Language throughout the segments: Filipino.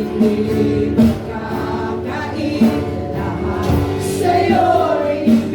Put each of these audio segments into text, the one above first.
Hindi makakain lahat sa'yo'y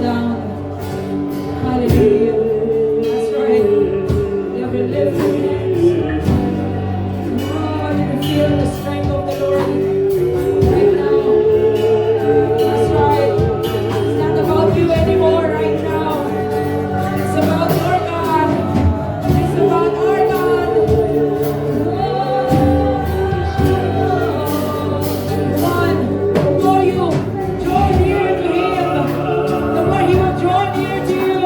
down. Hallelujah. That's right. You have to lift your hands. Oh, you can feel the strength of the Lord right now. That's right. It's not about you anymore right now. It's about our God. It's about our God. One, the more you draw near to Him, the more He will draw near to you.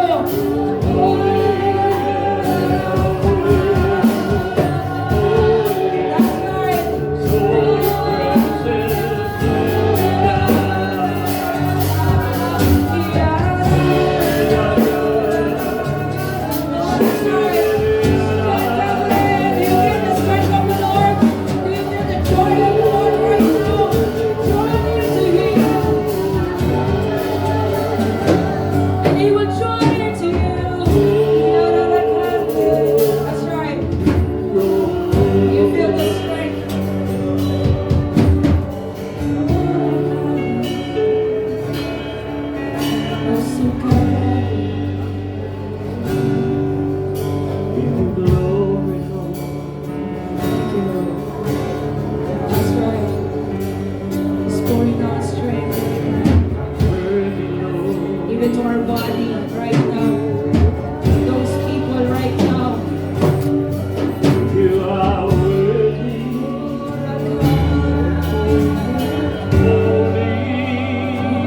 That's right. Even to our body right now. Those people right now. You are worthy, holy.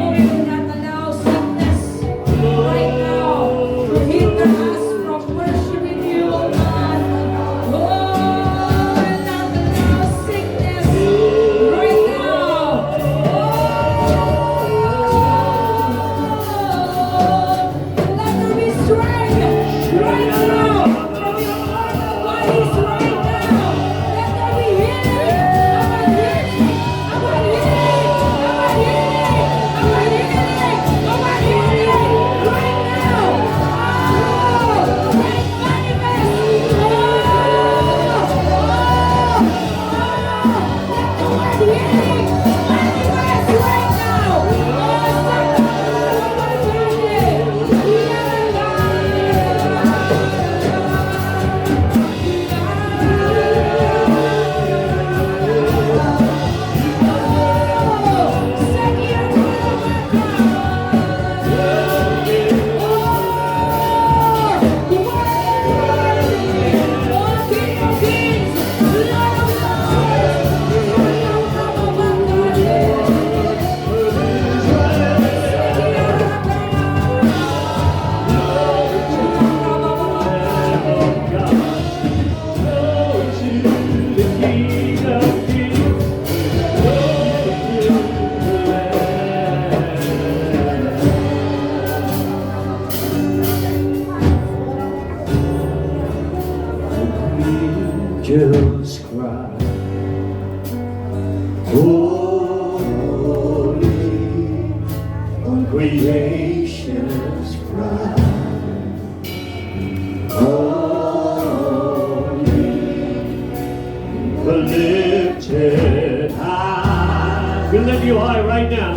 Oh, we will not allow sickness right now to hinder us from worshiping you, oh God. Oh, we will not allow sickness right now. Let there be strength right now from your bodies right now. Let there be healing. Right now. Strength manifest. Let the word healing manifest right now. Just cry, holy, all creation's cry, holy, the lifted high. We lift you high right now.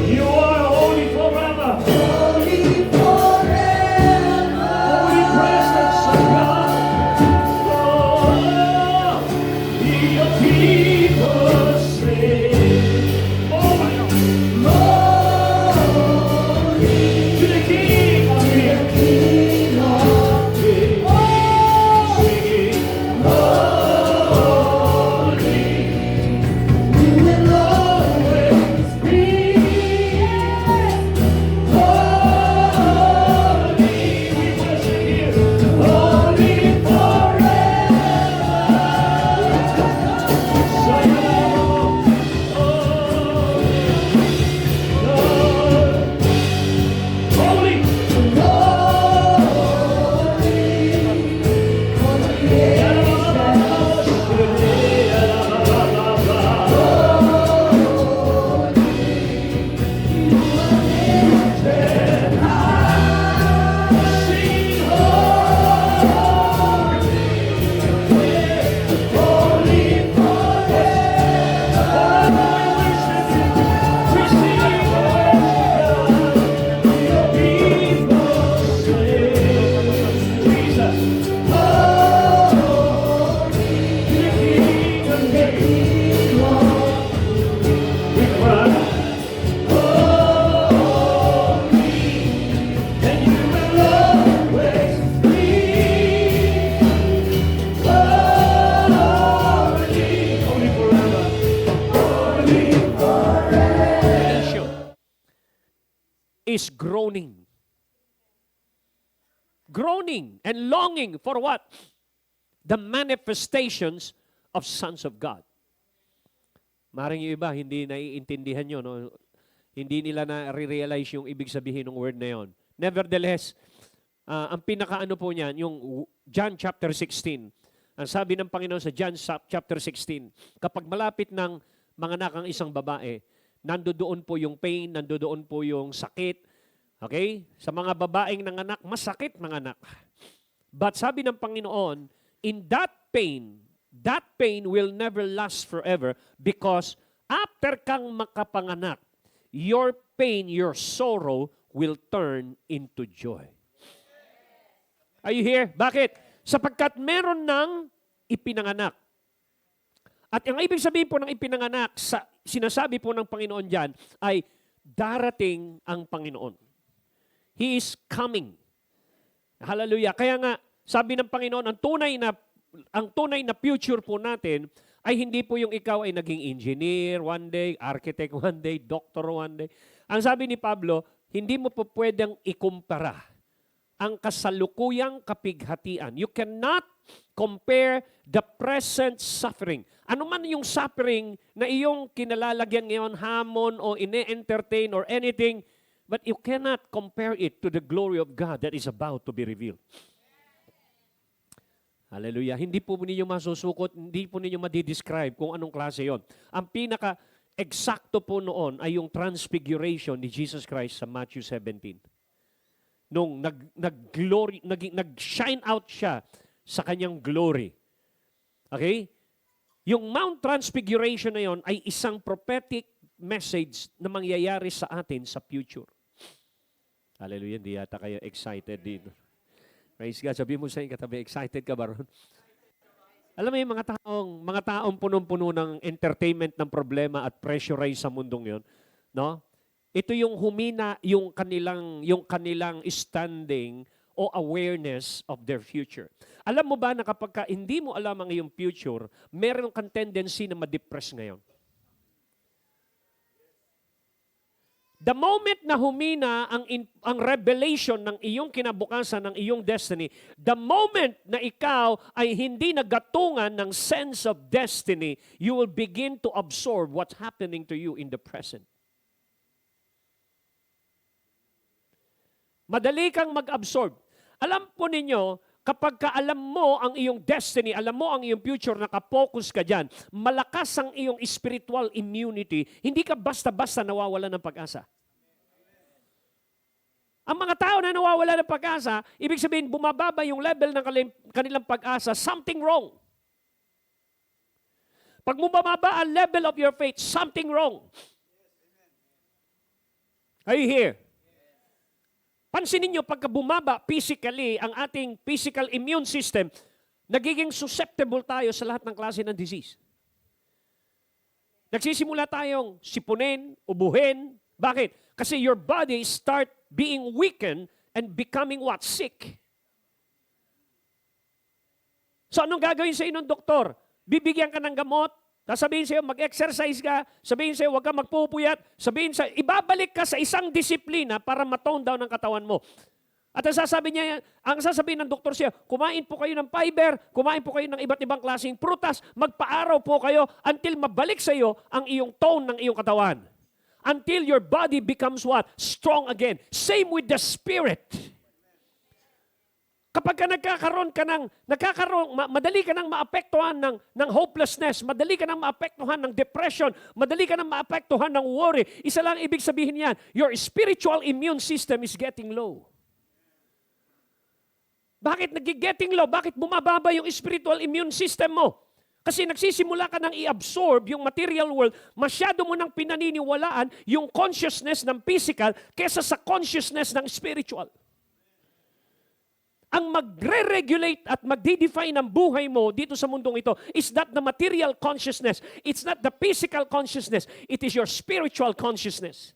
You are holy forever. Holy presence of God. Your people sing, oh my God, to the King of Kings, singing, holy. is groaning. Groaning and longing for what? The manifestations of sons of God. Maring yung iba, hindi naiintindihan yun. No? Hindi nila na-realize yung ibig sabihin ng word na yun. Nevertheless, ang pinakaano po niyan, yung John chapter 16. Ang sabi ng Panginoon sa John chapter 16, kapag malapit ng manganak ang isang babae, nandoon po yung pain, nandoon po yung sakit. Okay? Sa mga babaeng nanganak, masakit manganak. But sabi ng Panginoon, in that pain will never last forever because after kang makapanganak, your pain, your sorrow will turn into joy. Are you here? Bakit? Sapagkat meron ng ipinanganak. At ang ibig sabihin po ng ipinanganak, sinasabi po ng Panginoon dyan, ay darating ang Panginoon. He is coming. Hallelujah. Kaya nga, sabi ng Panginoon, ang tunay na future po natin ay hindi po yung ikaw ay naging engineer one day, architect one day, doctor one day. Ang sabi ni Pablo, hindi mo po pwedeng ikumpara ang kasalukuyang kapighatian. You cannot compare the present suffering. Ano man yung suffering na iyong kinalalagyan ngayon, hamon o ine-entertain or anything, but you cannot compare it to the glory of God that is about to be revealed. Hallelujah. Hindi po ninyo masusukot, hindi po ninyo madidescribe kung anong klase yon. Ang pinaka-eksakto po noon ay yung transfiguration ni Jesus Christ sa Matthew 17. Nung nag-shine out siya sa kanyang glory. Okay? Yung Mount Transfiguration na yon ay isang prophetic message na mangyayari sa atin sa future. Hallelujah. Hindi yata kayo excited dito. Praise God. Sabi mo sa inyo katabi, excited ka ba ron? Alam mo yung mga taong punong-puno ng entertainment ng problema at pressurize sa mundong yon, no? Ito yung humina yung kanilang standing o awareness of their future. Alam mo ba na kapag hindi mo alam ang iyong future, meron kang tendency na ma-depress ngayon. The moment na humina ang revelation ng iyong kinabukasan, ng iyong destiny, the moment na ikaw ay hindi nagatungan ng sense of destiny, you will begin to absorb what's happening to you in the present. Madali kang mag-absorb. Alam po ninyo, kapag alam mo ang iyong destiny, alam mo ang iyong future, nakapokus ka dyan, malakas ang iyong spiritual immunity, hindi ka basta-basta nawawala ng pag-asa. Ang mga tao na nawawala ng pag-asa, ibig sabihin, bumababa yung level ng kanilang pag-asa, something wrong. Pag bumababa ang level of your faith, something wrong. Are you here? Pansinin nyo, pagka bumaba physically, ang ating physical immune system, nagiging susceptible tayo sa lahat ng klase ng disease. Nagsisimula tayong sipunin, ubuhin. Bakit? Kasi your body start being weakened and becoming what? Sick. So anong gagawin sa inyo ng doktor? Bibigyan ka ng gamot, sasabihin sa'yo, mag-exercise ka, sabihin sa'yo, huwag ka magpupuyat, sabihin sa'yo, ibabalik ka sa isang disiplina para matone down ang katawan mo. At ang sasabihin ng doktor siya, kumain po kayo ng fiber, kumain po kayo ng iba't ibang klaseng prutas, magpa-araw po kayo until mabalik sa'yo ang iyong tone ng iyong katawan. Until your body becomes what? Strong again. Same with the spirit. Kapag madali ka nang maapektuhan ng hopelessness, madali ka nang maapektuhan ng depression, madali ka nang maapektuhan ng worry, isa lang ibig sabihin yan, your spiritual immune system is getting low. Bakit nag-getting low? Bakit bumababa yung spiritual immune system mo? Kasi nagsisimula ka nang i-absorb yung material world, masyado mo nang pinaniniwalaan yung consciousness ng physical kesa sa consciousness ng spiritual. Ang magre-regulate at magde-define ng buhay mo dito sa mundong ito is not the material consciousness. It's not the physical consciousness. It is your spiritual consciousness.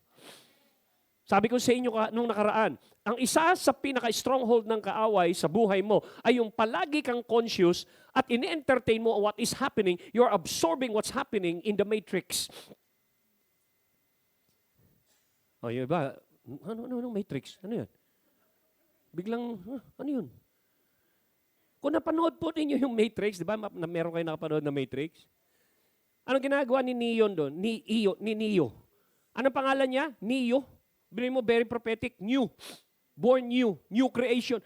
Sabi ko sa inyo nung nakaraan, ang isa sa pinaka-stronghold ng kaaway sa buhay mo ay yung palagi kang conscious at ini-entertain mo what is happening. You're absorbing what's happening in the matrix. O yung iba, Ano, Matrix? Ano yan? Biglang, ano yun? Kung napanood po ninyo yung Matrix, di ba? Meron kayo nakapanood na Matrix? Anong ginagawa ni Neo doon? Ni Neo. Anong pangalan niya? Neo. Bilhin mo, very prophetic. New. Born new. New creation.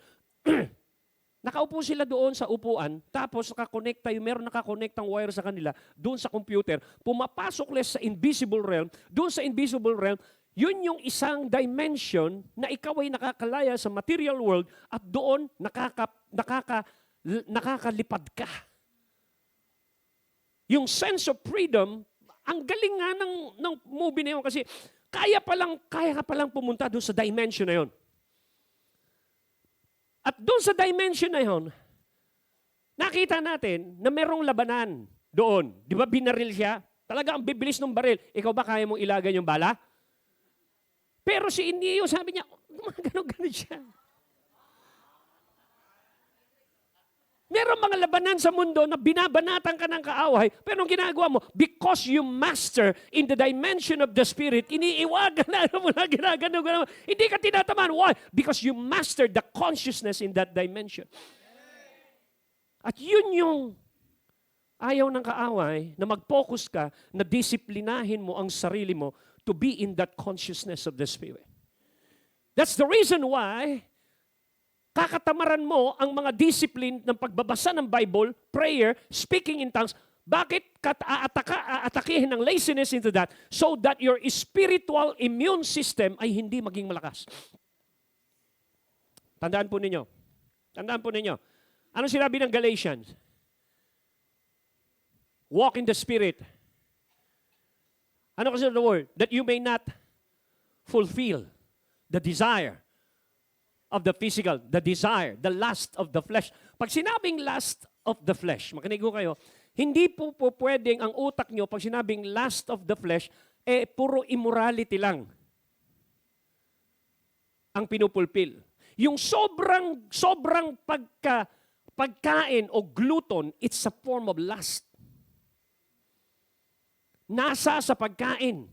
Nakaupo sila doon sa upuan, tapos nakakonect tayo, meron nakakonectang wire sa kanila, doon sa computer, pumapasok les sa invisible realm, doon sa invisible realm, yun yung isang dimension na ikaw ay nakakalaya sa material world at doon nakakalipad ka. Yung sense of freedom, ang galing nga ng movie na yun kasi kaya ka palang pumunta doon sa dimension na yun. At doon sa dimension na yun, nakita natin na merong labanan doon. Di ba binaril siya? Talaga ang bibilis ng baril. Ikaw ba kaya mong ilagay yung bala? Pero si Neo, sabi niya, gumagano-gano siya. Meron mga labanan sa mundo na binabanatan ka ng kaaway, pero ang ginagawa mo, because you master in the dimension of the Spirit, iniiwagan na mo na ginagano. Hindi ka tinatamaan. Why? Because you master the consciousness in that dimension. At yun yung ayaw ng kaaway na mag-focus ka, na disiplinahin mo ang sarili mo to be in that consciousness of the Spirit. That's the reason why kakatamaran mo ang mga discipline ng pagbabasa ng Bible, prayer, speaking in tongues. Bakit aatakihin ng laziness into that? So that your spiritual immune system ay hindi maging malakas. Tandaan po ninyo. Anong sinabi ng Galatians? Walk in the Spirit. Ano kasi the word? That you may not fulfill the desire of the physical, the desire, the lust of the flesh. Pag sinabing lust of the flesh, makinig ko kayo, hindi po pwedeng ang utak nyo, pag sinabing lust of the flesh, puro immorality lang ang pinupulpil. Yung sobrang pagkain o glutton, it's a form of lust. Nasa sa pagkain.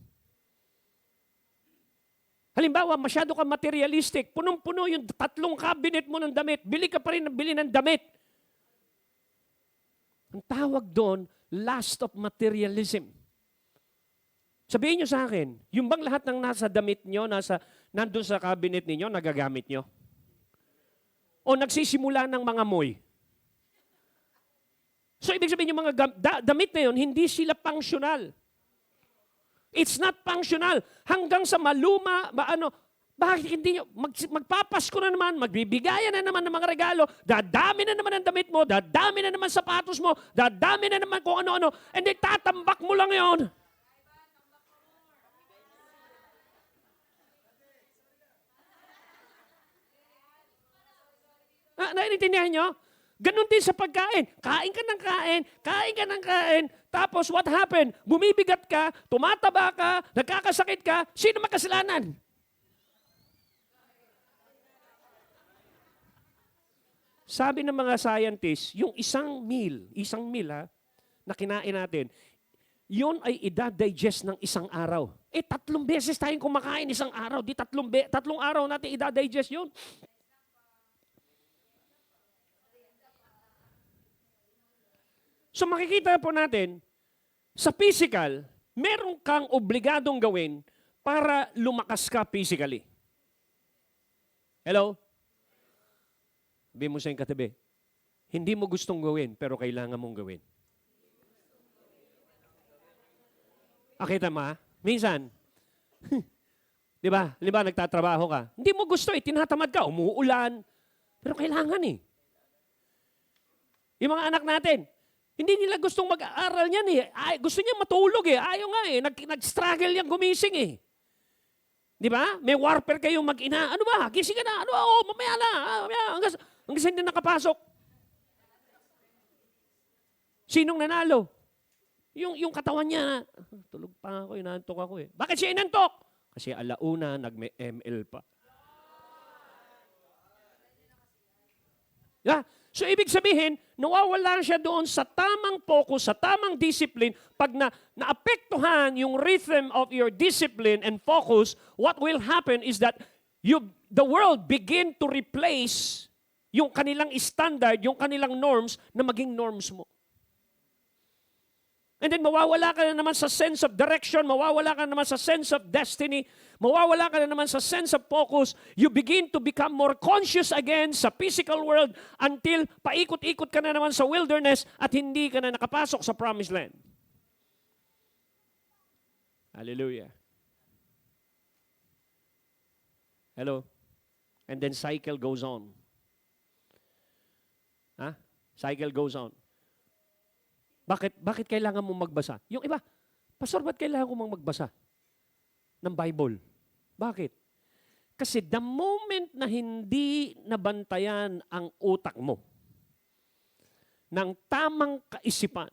Halimbawa, masyado ka materialistic, punong-puno yung 3 cabinet mo ng damit, bili ka pa rin ng damit. Ang tawag doon, lust of materialism. Sabihin nyo sa akin, yung bang lahat ng nasa damit nyo, nandun sa cabinet ninyo, nagagamit nyo? O nagsisimula ng mga moy? So, ibig sabihin yung mga damit na yun, hindi sila functional. It's not functional. Hanggang sa bakit hindi nyo, magpapasko na naman, magbibigayan na naman ng mga regalo, dadami na naman ang damit mo, dadami na naman sapatos mo, dadami na naman kung ano-ano, and then tatambak mo lang yon. Naiintindihan nyo? Ganon din sa pagkain. Kain ka ng kain, tapos what happened? Bumibigat ka, tumataba ka, nagkakasakit ka, sino makasalanan? Sabi ng mga scientists, yung isang meal na kinain natin, yun ay idadigest ng isang araw. 3 beses tayong kumakain isang araw, di 3 araw natin idadigest yun. So makikita po natin, sa physical, meron kang obligadong gawin para lumakas ka physically. Hello? Sabi mo sa iyong katabi, hindi mo gustong gawin, pero kailangan mong gawin. Akita mo ha? Minsan, di ba, nagtatrabaho ka, hindi mo gusto tinatamad ka, umuulan, pero kailangan Yung mga anak natin, hindi nila gustong mag-aaral niyan gusto niya matulog Ayaw nga nag-struggle yang gumising Di ba? May warfare kayong mag-ina. Ano ba? Gising ka na. Mamaya na. Hanggang hindi nakapasok. Sinong nanalo? Yung katawan niya. Tulog pa ako, inantok ako Bakit siya inantok? Kasi alauna, nag-ML pa. Yeah. So ibig sabihin, nawawala siya doon sa tamang focus, sa tamang discipline. Pag naapektuhan yung rhythm of your discipline and focus, what will happen is that the world begin to replace yung kanilang standard, yung kanilang norms na maging norms mo. And then mawawala ka na naman sa sense of direction, mawawala ka na naman sa sense of destiny, mawawala ka na naman sa sense of focus. You begin to become more conscious again sa physical world until paikot-ikot ka na naman sa wilderness at hindi ka na nakapasok sa promised land. Hallelujah. Hello? And then cycle goes on. Cycle goes on. Bakit kailangan mo magbasa? Yung iba, Pastor, ba't kailangan ko magbasa ng Bible? Bakit? Kasi the moment na hindi nabantayan ang utak mo ng tamang kaisipan,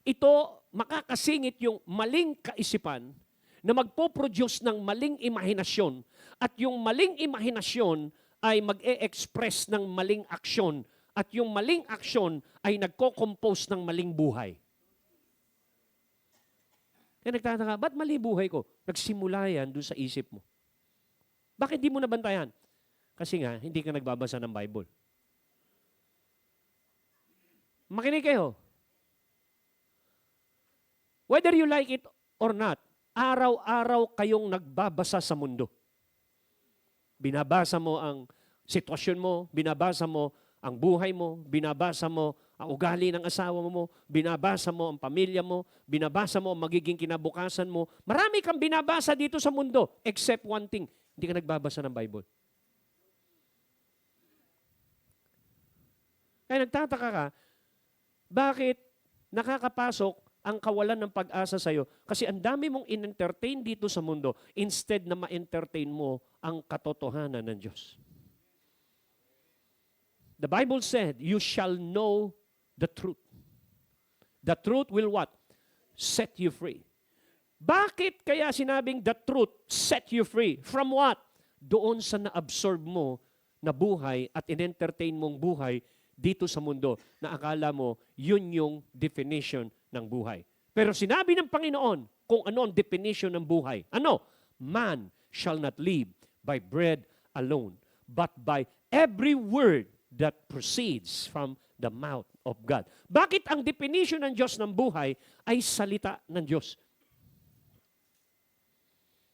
ito makakasingit yung maling kaisipan na magpo-produce ng maling imahinasyon at yung maling imahinasyon ay mag-e-express ng maling aksyon at yung maling aksyon ay nagko-compose ng maling buhay. Kaya nagtataka, ba't mali buhay ko? Nagsimula yan doon sa isip mo. Bakit di mo nabantayan? Kasi nga, hindi ka nagbabasa ng Bible. Makinig kayo. Whether you like it or not, araw-araw kayong nagbabasa sa mundo. Binabasa mo ang sitwasyon mo, binabasa mo ang buhay mo, binabasa mo ang ugali ng asawa mo, binabasa mo ang pamilya mo, binabasa mo ang magiging kinabukasan mo. Marami kang binabasa dito sa mundo, except one thing, hindi ka nagbabasa ng Bible. Kaya nagtataka ka, bakit nakakapasok ang kawalan ng pag-asa sa'yo? Kasi ang dami mong in-entertain dito sa mundo instead na ma-entertain mo ang katotohanan ng Diyos. The Bible said, you shall know the truth. The truth will what? Set you free. Bakit kaya sinabing the truth set you free? From what? Doon sa na-absorb mo na buhay at in-entertain mong buhay dito sa mundo na akala mo yun yung definition ng buhay. Pero sinabi ng Panginoon kung ano ang definition ng buhay. Ano? Man shall not live by bread alone, but by every word that proceeds from the mouth of God. Bakit ang definition ng Diyos ng buhay ay salita ng Diyos?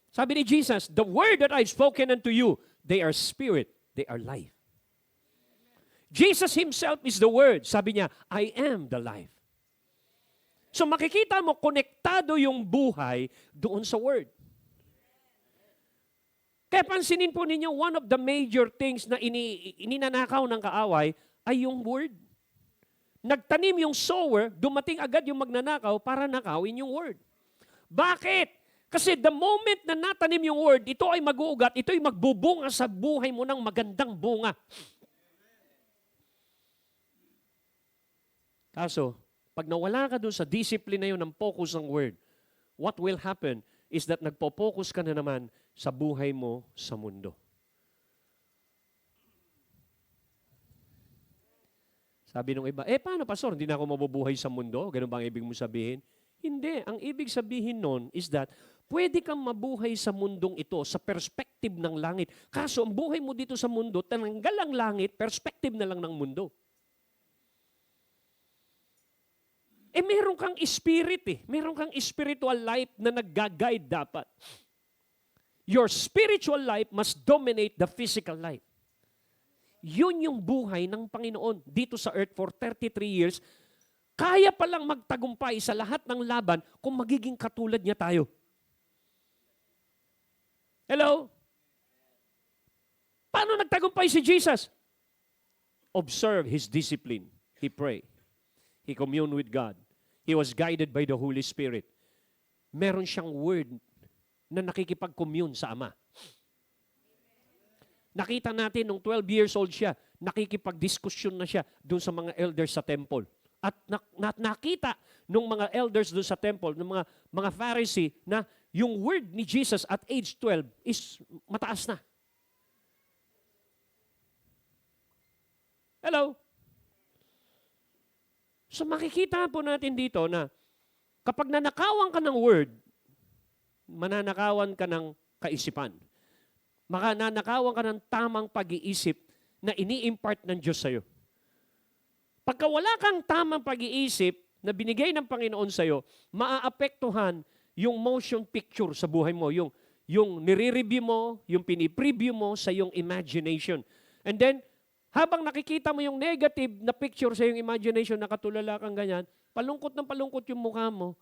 Sabi ni Jesus, the word that I've spoken unto you, they are spirit, they are life. Jesus Himself is the word. Sabi niya, I am the life. So makikita mo, konektado yung buhay doon sa word. Kaya pansinin po ninyo, one of the major things na ininanakaw ng kaaway ay yung word. Nagtanim yung sower, dumating agad yung magnanakaw para nakawin yung word. Bakit? Kasi the moment na natanim yung word, ito ay mag-uugat, ito ay magbubunga sa buhay mo ng magandang bunga. Kaso, pag nawala ka doon sa discipline na yun ng focus ng word, what will happen is that nagpo-focus ka na naman sa buhay mo sa mundo. Sabi nung iba, paano pastor, hindi na ako mabubuhay sa mundo? Ganun ba ang ibig mo sabihin? Hindi. Ang ibig sabihin nun is that pwede kang mabuhay sa mundong ito sa perspective ng langit. Kaso ang buhay mo dito sa mundo, tinanggal ang langit, perspective na lang ng mundo. Meron kang spirit Meron kang spiritual life na nag-guide dapat. Your spiritual life must dominate the physical life. Yun yung buhay ng Panginoon dito sa earth for 33 years. Kaya palang magtagumpay sa lahat ng laban kung magiging katulad niya tayo. Hello? Paano nagtagumpay si Jesus? Observe His discipline. He prayed. He communed with God. He was guided by the Holy Spirit. Meron siyang word na nakikipag-commune sa Ama. Nakita natin nung 12 years old siya, nakikipag-diskusyon na siya doon sa mga elders sa temple. At nakita nung mga elders doon sa temple, ng mga Pharisee, na yung word ni Jesus at age 12 is mataas na. Hello? So makikita po natin dito na kapag nanakawan ka ng word, mananakawan ka ng kaisipan. Mananakawan ka ng tamang pag-iisip na ini-impart ng Diyos sa'yo. Pagka wala kang tamang pag-iisip na binigay ng Panginoon sa'yo, maaapektuhan yung motion picture sa buhay mo, yung nire-review mo, yung pinipreview mo sa yung imagination. And then, habang nakikita mo yung negative na picture sa yung imagination, nakatulala kang ganyan, palungkot ng palungkot yung mukha mo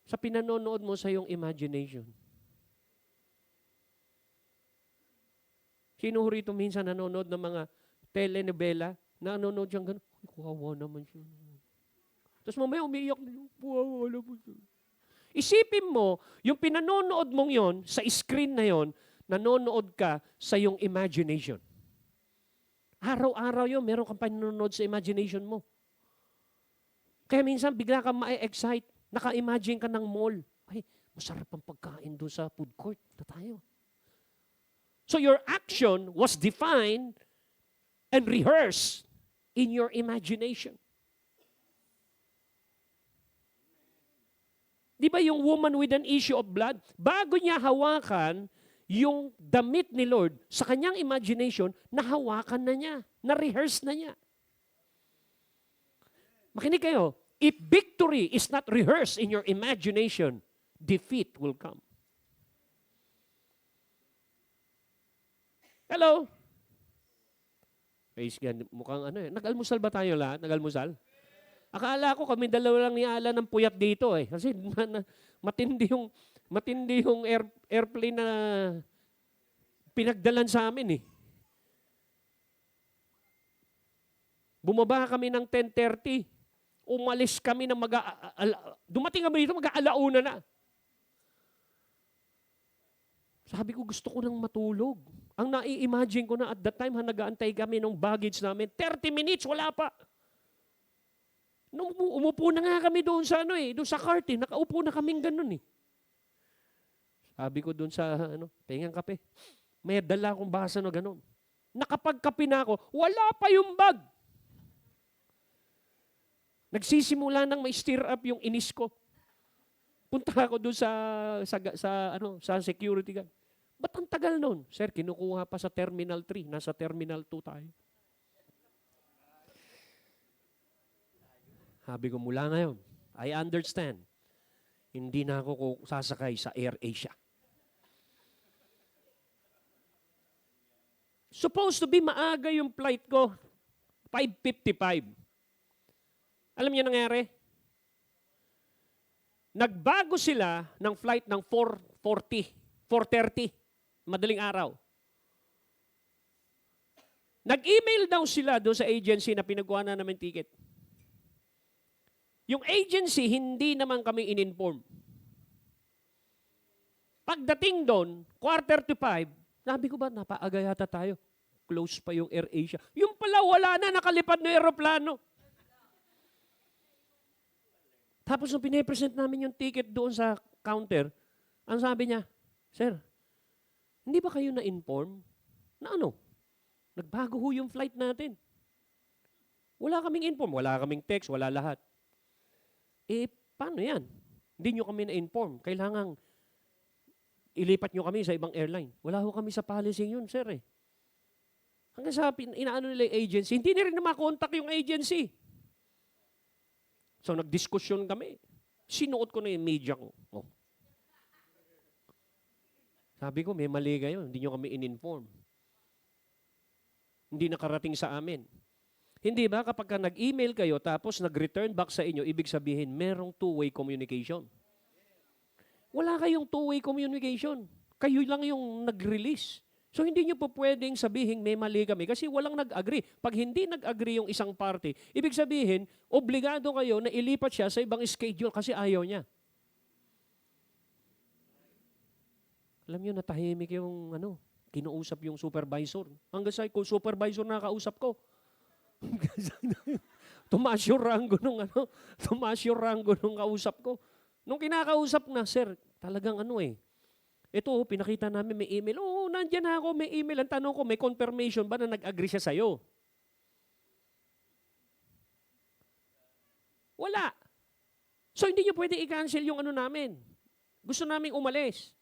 sa pinanonood mo sa yung imagination. Sino ho rito minsan nanonood ng mga telenovela, nanonood siyang gano'n, ay, kawawa naman siya. Tapos mamaya umiiyak na, kawawa naman siya. Isipin mo, yung pinanonood mong yon sa screen na yon, nanonood ka sa yung imagination. Araw-araw yun, meron kang pinanonood sa imagination mo. Kaya minsan bigla kang ma-excite, naka-imagine ka ng mall. Ay, masarap ang pagkain doon sa food court na tayo. So your action was defined and rehearsed in your imagination. Di ba yung woman with an issue of blood, bago niya hawakan yung damit ni Lord sa kanyang imagination, nahawakan na niya, na-rehearse na niya. Makinig kayo, if victory is not rehearsed in your imagination, defeat will come. Hello? Praise God. Mukhang ano eh. Nag-almusal ba tayo lahat? Nag-almusal? Akala ko kami dalawa lang ni Alan ng puyat dito eh. Kasi matindi yung airplane na pinagdalan sa amin eh. Bumaba kami ng 10:30. Umalis kami ng dumating kami dito mag-aalauna na. Sabi ko, gusto ko nang matulog. Ang nai-imagine ko na at that time, nag-aantay kami ng baggage namin, 30 minutes, wala pa. Nung umupo na nga kami doon sa doon sa cart eh, nakaupo na kaming ganun eh. Sabi ko doon sa pengang kape, may dala akong basa na ganun. Nakapagkape na ako, wala pa yung bag. Nagsisimula nang may stir up yung inis ko. Punta ako doon sa security guard. Ba't ang tagal nun? Sir, kinukuha pa sa Terminal 3. Nasa Terminal 2 tayo. Sabi ko, mula ngayon, I understand. Hindi na ako sasakay sa Air Asia. Supposed to be maaga yung flight ko. 5:55. Alam niyo nangyari? Nagbago sila ng flight ng 4:30. Madaling araw. Nag-email daw sila doon sa agency na pinagawa na namin ticket. Yung agency, hindi naman kami in-inform. Pagdating doon, 4:45, sabi ko ba, napaaga yata tayo. Close pa yung Air Asia. Yung pala, wala na, nakalipad na aeroplano. Tapos nung pinipresent namin yung ticket doon sa counter, ang sabi niya, Sir, hindi ba kayo na-inform na nagbago ho yung flight natin. Wala kaming inform, wala kaming text, wala lahat. Paano yan? Hindi nyo kami na-inform. Kailangang ilipat nyo kami sa ibang airline. Wala ho kami sa policy yun, sir eh. Hanggang sa inaano nila yung agency, hindi na rin na makontak yung agency. So nagdiskusyon kami. Sinuot ko na yung media ko. Sabi ko, may mali kayo. Hindi nyo kami in-inform. Hindi nakarating sa amin. Hindi ba kapag ka nag-email kayo tapos nag-return back sa inyo, ibig sabihin, merong two-way communication. Wala kayong two-way communication. Kayo lang yung nag-release. So hindi nyo po pwedeng sabihin may mali kami kasi walang nag-agree. Pag hindi nag-agree yung isang party, ibig sabihin, obligado kayo na ilipat siya sa ibang schedule kasi ayaw niya. Alam nyo, natahimik yung kinuusap yung supervisor. Hanggang sa supervisor na kausap ko. Tumaas yung rango nung kausap ko. Nung kinakausap na, sir, talagang ito, pinakita namin may email. Oo, nandyan ako, may email. Ang tanong ko, may confirmation ba na nag-agree siya sa'yo? Wala. So hindi nyo pwede i-cancel yung ano namin. Gusto naming umalis.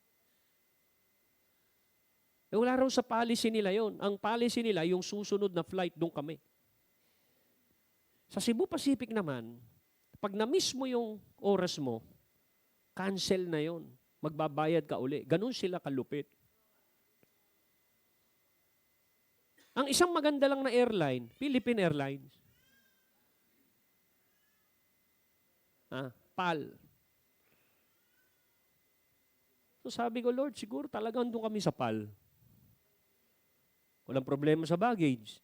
Wala raw sa policy nila yon. Ang policy nila, yung susunod na flight, doon kami. Sa Cebu Pacific naman, pag na-miss mo yung oras mo, cancel na yon. Magbabayad ka uli. Ganun sila kalupit. Ang isang maganda lang na airline, Philippine Airlines. PAL. So sabi ko, Lord, siguro talagang doon kami sa PAL. Walang problema sa baggage.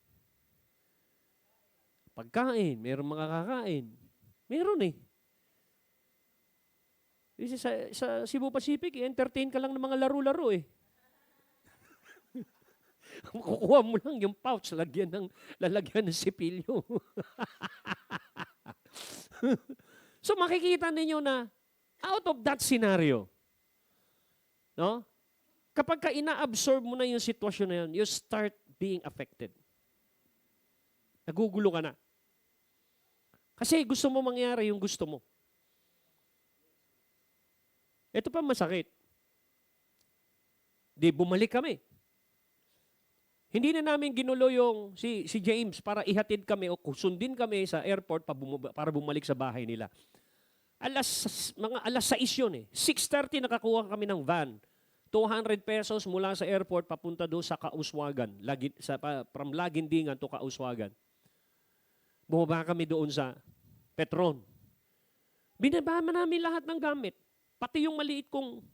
Pagkain, meron mga kakain. Meron eh. Kasi sa Cebu Pacific, entertain ka lang ng mga laro-laro eh. Kukuha mo lang yung pouch, lalagyan ng sipilyo. So makikita ninyo na out of that scenario, no? Kapag ka ina-absorb mo na yung sitwasyon na yun, you start being affected. Nagugulo ka na. Kasi gusto mo mangyari yung gusto mo. Ito pa masakit. Di bumalik kami. Hindi na namin ginulo yung si James para ihatid kami o sundin kami sa airport para bumalik sa bahay nila. Mga alas 6 yun eh. 6:30 nakakuha kami ng van. 200 pesos mula sa airport papunta doon sa Kauswagan. From Lagindingan to Kauswagan. Bumaba kami doon sa Petron. Binabama namin lahat ng gamit. Pati yung maliit kong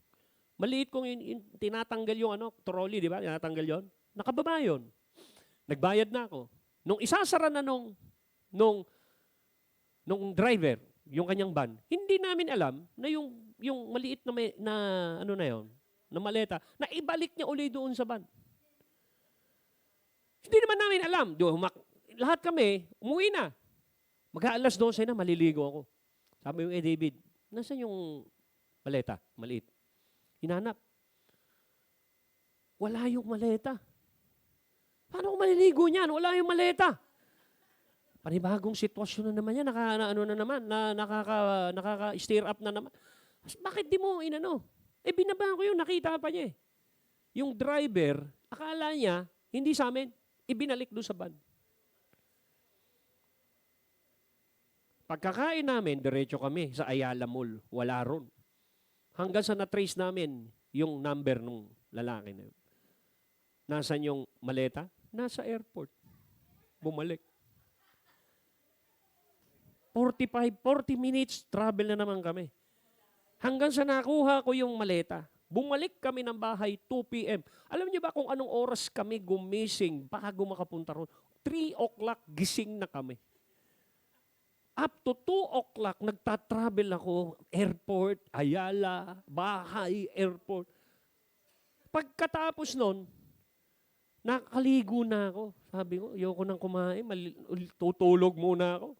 yung tinatanggal yung trolley, di ba? Tinatanggal yon. Nakababa yun. Nagbayad na ako. Nung isasara na nung driver, yung kanyang van, hindi namin alam na yung maliit na na maleta, na ibalik niya uli doon sa van. Hindi naman namin alam. Lahat kami, umuwi na. Mag-aalas 12 na, maliligo ako. Sabi yung David, nasaan yung maleta? Maliit. Hinanap. Wala yung maleta. Paano kung maliligo niyan? Wala yung maleta. Panibagong sitwasyon na naman yan. Nakaka-stir up na naman. Bakit di mo binaba ko yun, nakita pa niya eh. Yung driver, akala niya, hindi sa amin, ibinalik doon sa van. Pagkakain namin, diretso kami sa Ayala Mall. Wala ron. Hanggang sa na-trace namin yung number ng lalaki na yun. Nasaan yung maleta? Nasa airport. Bumalik. 40 minutes, travel na naman kami. Hanggang sa nakuha ko yung maleta. Bumalik kami ng bahay 2 p.m. Alam niyo ba kung anong oras kami gumising bago makapunta ron? 3 o'clock gising na kami. Up to 2 o'clock, nagtatravel ako, airport, Ayala, bahay, airport. Pagkatapos nun, nakaligo na ako. Sabi ko, ayoko nang kumain, tutulog muna ako.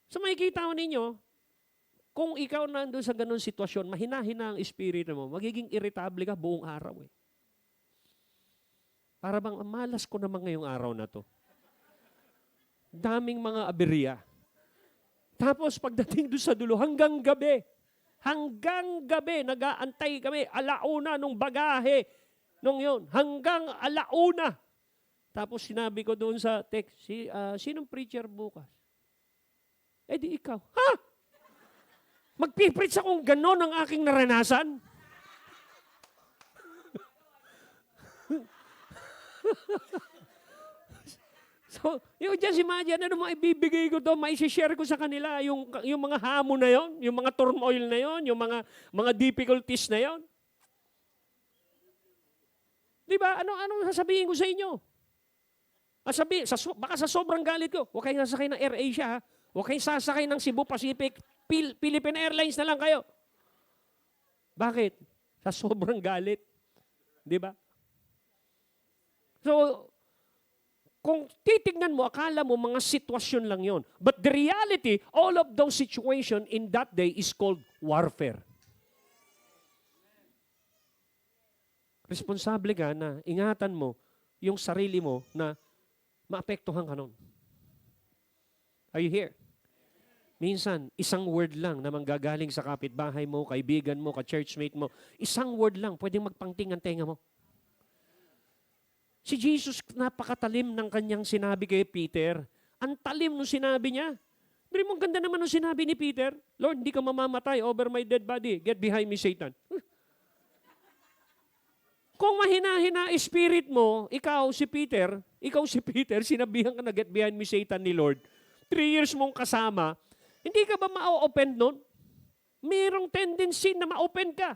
So makikita mo ninyo, kung ikaw nandun sa ganun sitwasyon, mahina-hina ang espiritu mo, magiging irritable ka buong araw eh. Para bang, malas ko naman ngayong araw na to. Daming mga aberya. Tapos pagdating doon sa dulo, hanggang gabi, nag-aantay kami, 1:00 nung bagahe, nung yun, hanggang 1:00. Tapos sinabi ko doon sa text, sinong preacher bukas? Eh di ikaw. Ha? Magpipreach akong ganon ang aking naranasan? So, just imagine, ano mga ibibigay ko to, maisi-share ko sa kanila, yung mga hamon na yon, yung mga turmoil na yon, yung mga difficulties na yon. Di ba? Ano sasabihin ko sa inyo? Baka sa sobrang galit ko, huwag kayong sasakay ng AirAsia, ha? Huwag kayong sasakay ng Cebu Pacific, Philippine Airlines na lang kayo. Bakit? Sa sobrang galit. Di ba? So, kung titignan mo, akala mo mga sitwasyon lang yon. But the reality, all of those situations in that day is called warfare. Responsable ka na ingatan mo yung sarili mo na maapektuhan ka nun. Are you here? Minsan, isang word lang na manggagaling sa kapitbahay mo, kaibigan mo, ka-churchmate mo, isang word lang, pwedeng magpangting ang tenga mo. Si Jesus, napakatalim ng kanyang sinabi kay Peter. Ang talim nung sinabi niya. Pero ang ganda naman nung sinabi ni Peter, Lord, hindi ka mamamatay over my dead body. Get behind me, Satan. Kung mahina-hina spirit mo, ikaw si Peter, sinabihan ka na get behind me, Satan ni Lord. 3 years mong kasama, hindi ka ba ma-open nun? Mayroong tendency na ma-open ka.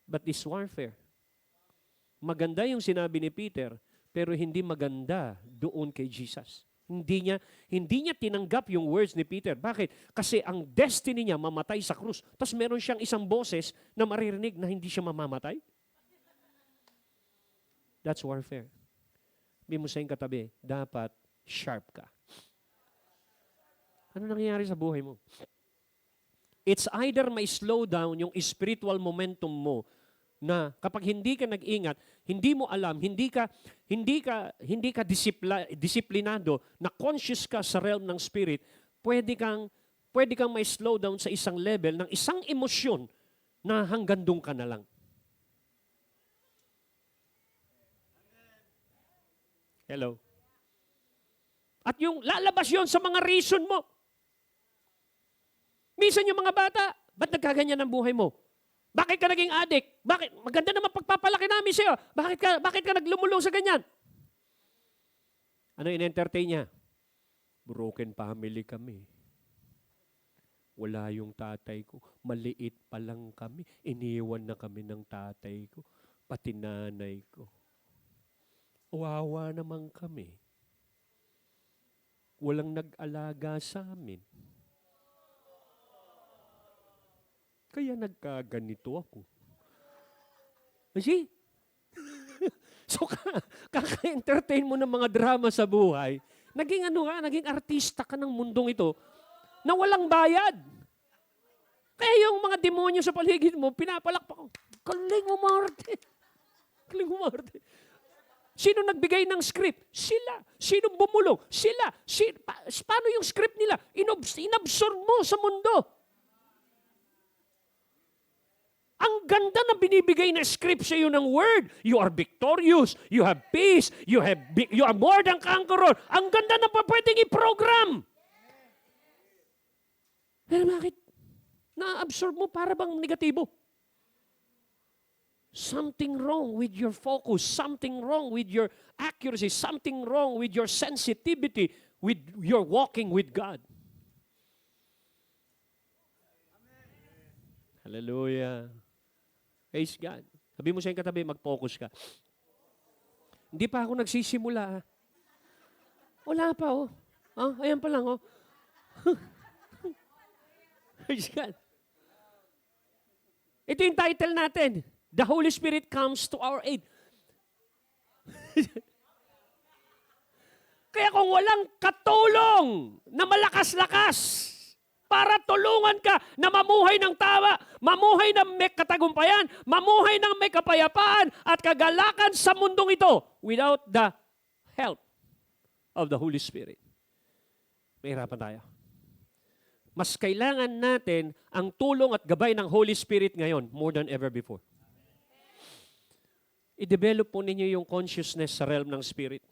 But this warfare, maganda yung sinabi ni Peter, pero hindi maganda doon kay Jesus. Hindi niya tinanggap yung words ni Peter. Bakit? Kasi ang destiny niya mamatay sa krus. Tapos meron siyang isang boses na maririnig na hindi siya mamamatay. That's warfare. Sabi mo sa iyong katabi, dapat sharp ka. Ano nangyayari sa buhay mo? It's either may slow down yung spiritual momentum mo na kapag hindi ka nag-ingat, hindi mo alam, hindi ka disiplinado, na conscious ka sa realm ng spirit, pwede kang may slow down sa isang level ng isang emosyon na hanggang doon ka na lang. Hello? At yung lalabas yon sa mga reason mo. Minsan yung mga bata, ba't nagkaganyan ang buhay mo? Bakit ka naging addict? Bakit? Maganda naman pagpapalaki namin sa'yo. Bakit ka naglumulong sa ganyan? Ano in-entertain niya? Broken family kami. Wala yung tatay ko. Maliit pa lang kami. Iniwan na kami ng tatay ko. Pati nanay ko. Wawa naman kami. Walang nag-alaga sa amin. Kaya nagkaganito ako. See? So, kaka-entertain mo ng mga drama sa buhay, naging artista ka ng mundong ito na walang bayad. Kaya yung mga demonyo sa paligid mo, pinapalakpak ko. Galing mo, Marte. Galing mo, Marte. Sino nagbigay ng script? Sila. Sino bumulong? Sila. Paano yung script nila? Inabsorb mo sa mundo. Ang ganda na binibigay na script sa iyo ng word. You are victorious. You have peace. You are more than conqueror. Ang ganda na pa pwedeng i-program. Pero bakit? Na-absorb mo para bang negatibo? Something wrong with your focus. Something wrong with your accuracy. Something wrong with your sensitivity. With your walking with God. Hallelujah. Praise God. Sabi mo sa iyong katabi, mag-focus ka. Hindi pa ako nagsisimula. Wala pa, oh. Ayan pa lang, oh. Praise God. Ito yung title natin. The Holy Spirit comes to our aid. Kaya kung walang katulong na malakas-lakas, para tulungan ka na mamuhay ng tama, mamuhay ng may katagumpayan, mamuhay ng may kapayapaan at kagalakan sa mundong ito without the help of the Holy Spirit. May hirapan tayo. Mas kailangan natin ang tulong at gabay ng Holy Spirit ngayon more than ever before. I-develop po ninyo yung consciousness sa realm ng Spirit.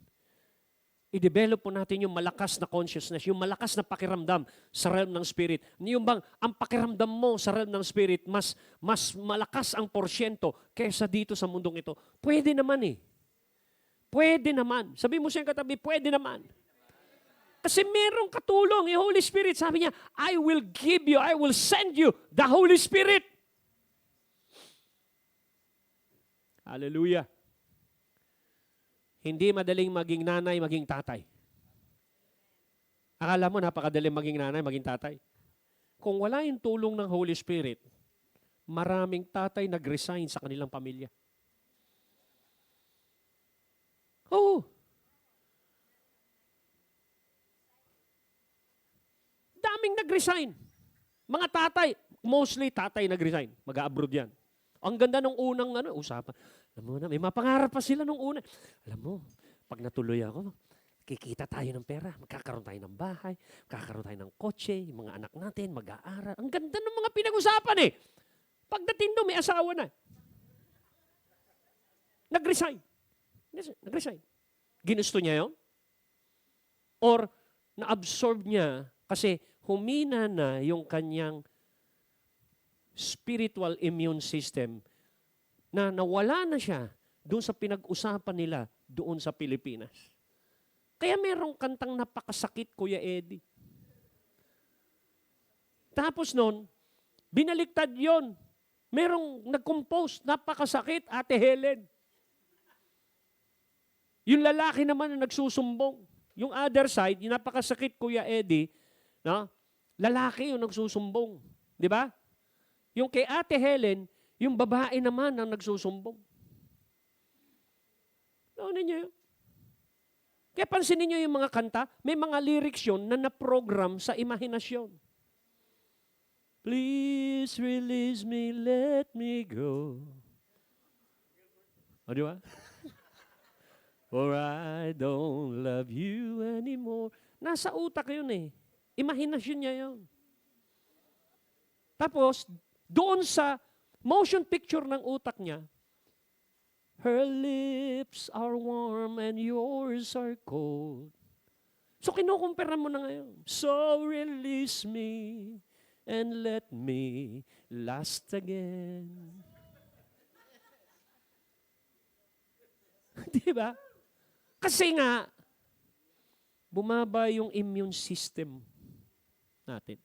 I-develop po natin yung malakas na consciousness, yung malakas na pakiramdam sa realm ng Spirit. Yung bang ang pakiramdam mo sa realm ng Spirit, mas malakas ang porsyento kaysa dito sa mundong ito. Pwede naman eh. Pwede naman. Sabi mo siyang katabi, pwede naman. Kasi merong katulong, yung Holy Spirit. Sabi niya, I will send you the Holy Spirit. Hallelujah. Hindi madaling maging nanay, maging tatay. Akala mo napakadaling maging nanay, maging tatay. Kung wala yung tulong ng Holy Spirit, maraming tatay nag-resign sa kanilang pamilya. Oo. Daming nag-resign. Mga tatay, mostly tatay nag-resign. Mag-abroad yan. Ang ganda nung unang usapan. Alam mo na, may mapangarap pa sila nung una. Alam mo, pag natuloy ako, kikita tayo ng pera, magkakaroon tayo ng bahay, magkakaroon tayo ng kotse, yung mga anak natin, mag-aaral. Ang ganda ng mga pinag-usapan eh. Pagdating doon, may asawa na. Nag-resign. Nag-resign. Ginusto niya yun? Or na-absorb niya kasi humina na yung kanyang spiritual immune system na nawala na siya doon sa pinag-usapan nila doon sa Pilipinas. Kaya merong kantang napakasakit, Kuya Eddie. Tapos noon, binaliktad yon. Merong nag-compose, napakasakit, Ate Helen. Yung lalaki naman na nagsusumbong. Yung other side, yung napakasakit, Kuya Eddie, no? Lalaki yung nagsusumbong. Di ba? Yung kay Ate Helen, yung babae naman ang nagsusumbong. Naunin niyo yun. Kaya pansinin niyo yung mga kanta, may mga lyrics yun na na-program sa imahinasyon. Please release me, let me go. O, di ba? For I don't love you anymore. Nasa utak yun eh. Imahinasyon niya yun. Tapos, doon sa motion picture ng utak niya, her lips are warm and yours are cold. So, kinukumpara mo na ngayon. So, release me and let me last again. Di ba? Kasi nga, bumaba yung immune system natin.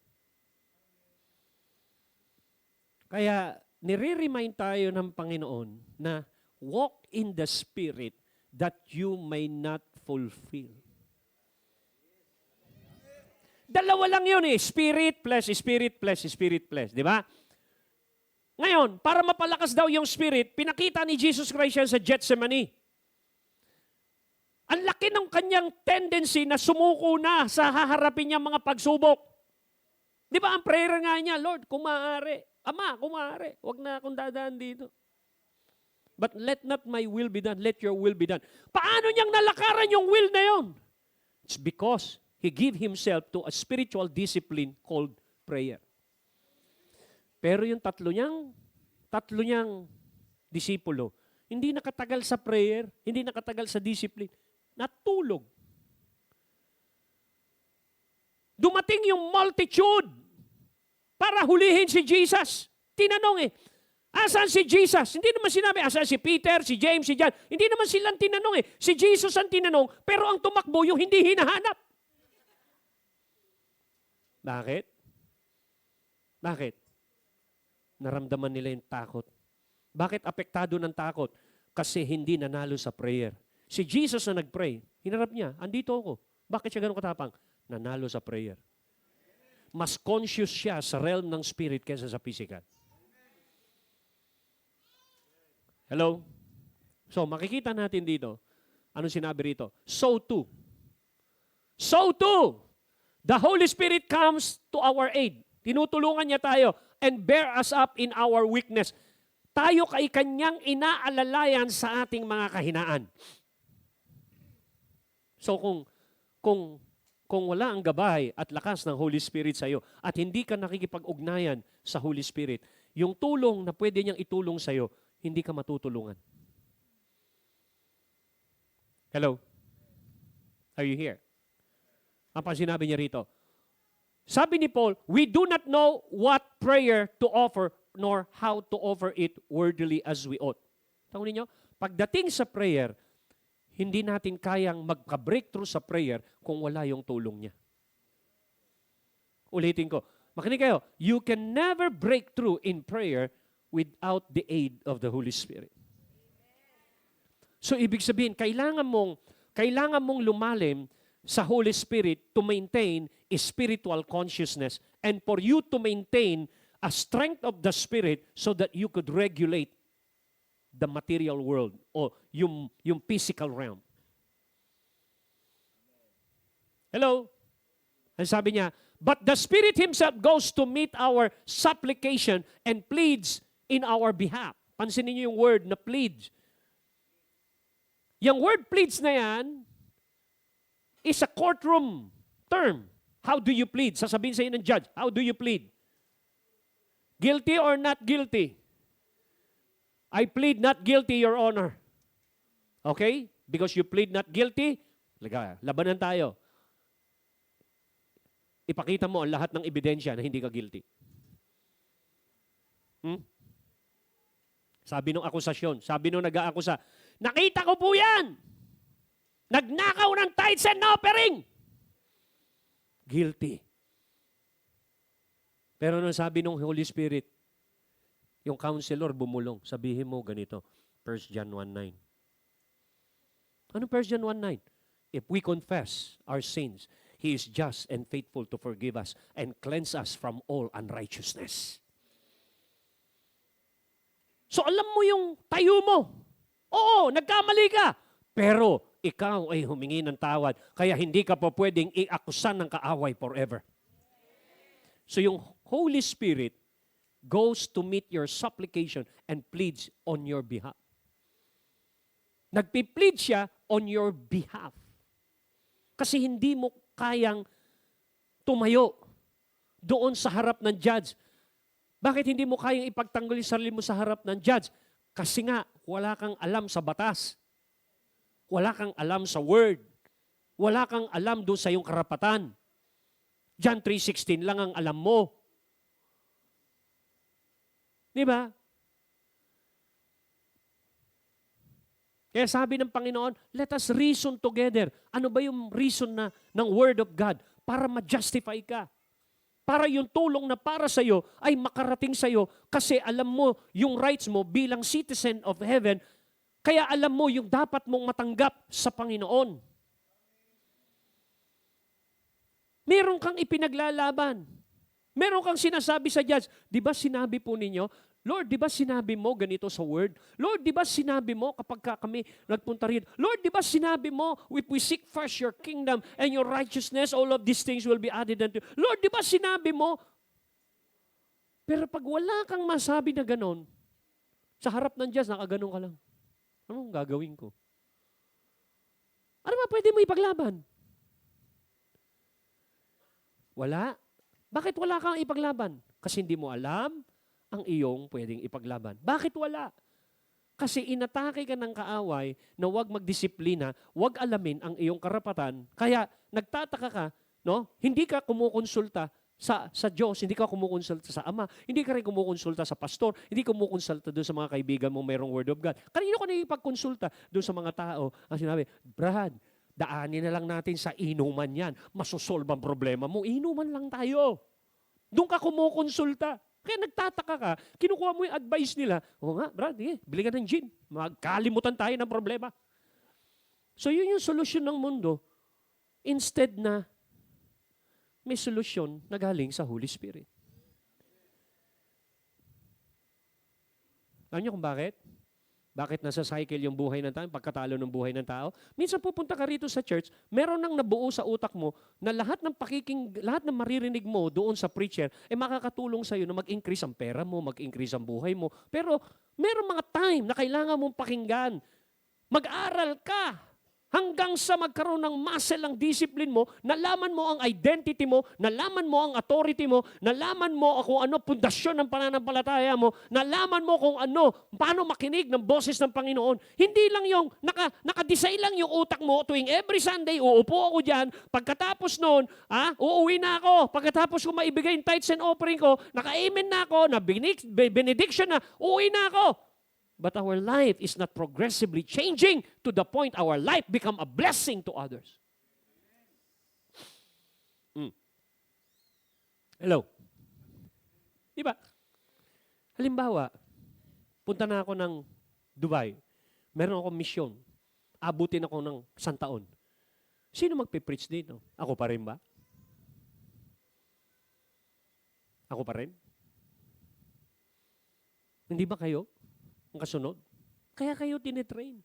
Kaya, nire-remind tayo ng Panginoon na walk in the Spirit that you may not fulfill. Dalawa lang yun eh. Spirit plus Spirit plus Spirit plus. Di ba? Ngayon, para mapalakas daw yung Spirit, pinakita ni Jesus Christ yan sa Gethsemane. Ang laki ng kanyang tendency na sumuko na sa haharapin niyang mga pagsubok. Di ba ang prayer nga niya, Lord, kung maaari. Ama, kung maaari. Huwag na akong dadaan dito. But let not my will be done, let your will be done. Paano niyang nalakaran yung will na yun? It's because he gave himself to a spiritual discipline called prayer. Pero yung tatlo niyang disipulo, hindi nakatagal sa prayer, hindi nakatagal sa discipline, natulog. Dumating yung multitude para hulihin si Jesus. Tinanong asan si Jesus? Hindi naman sinabi, asan si Peter, si James, si John. Hindi naman silang tinanong Si Jesus ang tinanong, pero ang tumakbo yung hindi hinahanap. Bakit? Bakit? Naramdaman nila yung takot. Bakit apektado ng takot? Kasi hindi nanalo sa prayer. Si Jesus na nag-pray, hinarap niya, andito ako. Bakit siya ganun katapang? Nanalo sa prayer. Mas conscious siya sa realm ng spirit kaysa sa physical. Hello? So, makikita natin dito, anong sinabi rito? So too, the Holy Spirit comes to our aid. Tinutulungan niya tayo and bear us up in our weakness. Tayo kay kanyang inaalalayan sa ating mga kahinaan. So, kung wala ang gabay at lakas ng Holy Spirit sa iyo at hindi ka nakikipag-ugnayan sa Holy Spirit, yung tulong na pwede niyang itulong sa iyo, hindi ka matutulungan. Hello? Are you here? Ang sinabi niya rito. Sabi ni Paul, we do not know what prayer to offer nor how to offer it worthily as we ought. Tawagin niyo, pagdating sa prayer, hindi natin kayang magka-breakthrough sa prayer kung wala yung tulong niya. Ulitin ko. Makinig kayo. You can never break through in prayer without the aid of the Holy Spirit. So, ibig sabihin, kailangan mong lumalim sa Holy Spirit to maintain a spiritual consciousness and for you to maintain a strength of the Spirit so that you could regulate the material world o yung physical realm. Hello? Ang sabi niya, but the Spirit Himself goes to meet our supplication and pleads in our behalf. Pansinin niyo yung word na pleads. Yung word pleads na yan, is a courtroom term. How do you plead? Sasabihin sa'yo ng judge, how do you plead? Guilty or not guilty? I plead not guilty, Your Honor. Okay? Because you plead not guilty, labanan tayo. Ipakita mo ang lahat ng ebidensya na hindi ka guilty. Sabi nung akusasyon, sabi nung nag-aakusa, nakita ko po yan! Nagnakaw ng tithes and offering! Guilty. Pero nung sabi nung Holy Spirit, yung counselor bumulong, sabihin mo ganito, 1 John 1:9. Ano 1 John 1:9? If we confess our sins, He is just and faithful to forgive us and cleanse us from all unrighteousness. So alam mo yung tayo mo. Oo, nagkamali ka. Pero ikaw ay humingi ng tawad, kaya hindi ka pa pwedeng iakusan ng kaaway forever. So yung Holy Spirit goes to meet your supplication and pleads on your behalf. Nagpi-plead siya on your behalf. Kasi hindi mo kayang tumayo doon sa harap ng judge. Bakit hindi mo kayang ipagtanggol yung sarili mo sa harap ng judge? Kasi nga, wala kang alam sa batas. Wala kang alam sa word. Wala kang alam doon sa iyong karapatan. John 3:16 lang ang alam mo. Di ba? Kaya sabi ng Panginoon, let us reason together. Ano ba yung reason ng Word of God? Para ma-justify ka. Para yung tulong na para sa iyo ay makarating sa iyo kasi alam mo yung rights mo bilang citizen of heaven, kaya alam mo yung dapat mong matanggap sa Panginoon. Meron kang ipinaglalaban. Meron kang sinasabi sa judge, di ba sinabi po ninyo, Lord, di ba sinabi mo ganito sa word? Lord, di ba sinabi mo kapag kami nagpunta rin? Lord, di ba sinabi mo, if we seek first your kingdom and your righteousness, all of these things will be added unto you. Lord, di ba sinabi mo? Pero pag wala kang masabi na ganon, sa harap ng Diyos, nakaganon ka lang. Anong gagawin ko? Ano ba pwede mo ipaglaban? Wala. Bakit wala kang ipaglaban? Kasi hindi mo alam ang iyong pwedeng ipaglaban. Bakit wala? Kasi inatake ka ng kaaway na huwag magdisiplina, huwag alamin ang iyong karapatan. Kaya nagtataka ka, no? Hindi ka kumukonsulta sa Diyos, hindi ka kumukonsulta sa Ama, hindi ka rin kumukonsulta sa pastor, hindi kumukonsulta doon sa mga kaibigan mo mayroong Word of God. Kanino ka nakipagkonsulta doon sa mga tao? Ang sinabi, Brad, daanin na lang natin sa inuman yan. Masosolve ang problema mo. Inuman lang tayo. Doon ka kumukonsulta. Kaya nagtataka ka, kinukuha mo yung advice nila, o nga, Brad, bili ka ng gin. Magkalimutan tayo ng problema. So yun yung solusyon ng mundo. Instead na may solusyon na galing sa Holy Spirit. Alam niyo kung bakit? Bakit nasa cycle yung buhay ng tao, pagkatalo ng buhay ng tao? Minsan pupunta ka rito sa church, meron nang nabuo sa utak mo na lahat ng maririnig mo doon sa preacher ay makakatulong sa iyo na mag-increase ang pera mo, mag-increase ang buhay mo. Pero meron mga time na kailangan mong pakinggan. Mag-aral ka hanggang sa magkaroon ng muscle ang discipline mo, nalaman mo ang identity mo, nalaman mo ang authority mo, nalaman mo kung ano pundasyon ng pananampalataya mo, nalaman mo kung ano, paano makinig ng boses ng Panginoon. Hindi lang yung, nakadesign lang yung utak mo tuwing every Sunday, uupo ako dyan, pagkatapos noon, uuwi na ako, pagkatapos ko maibigay yung tithes and offering ko, naka-amen na ako, na benediction na, uuwi na ako. But our life is not progressively changing to the point our life become a blessing to others. Hello? Diba? Halimbawa, punta na ako ng Dubai. Meron akong misyon. Abutin ako ng 100 taon. Sino magpipreach dito? Ako pa rin ba? Ako pa rin? Hindi ba kayo? Ang kasunod. Kaya kayo tinitrain.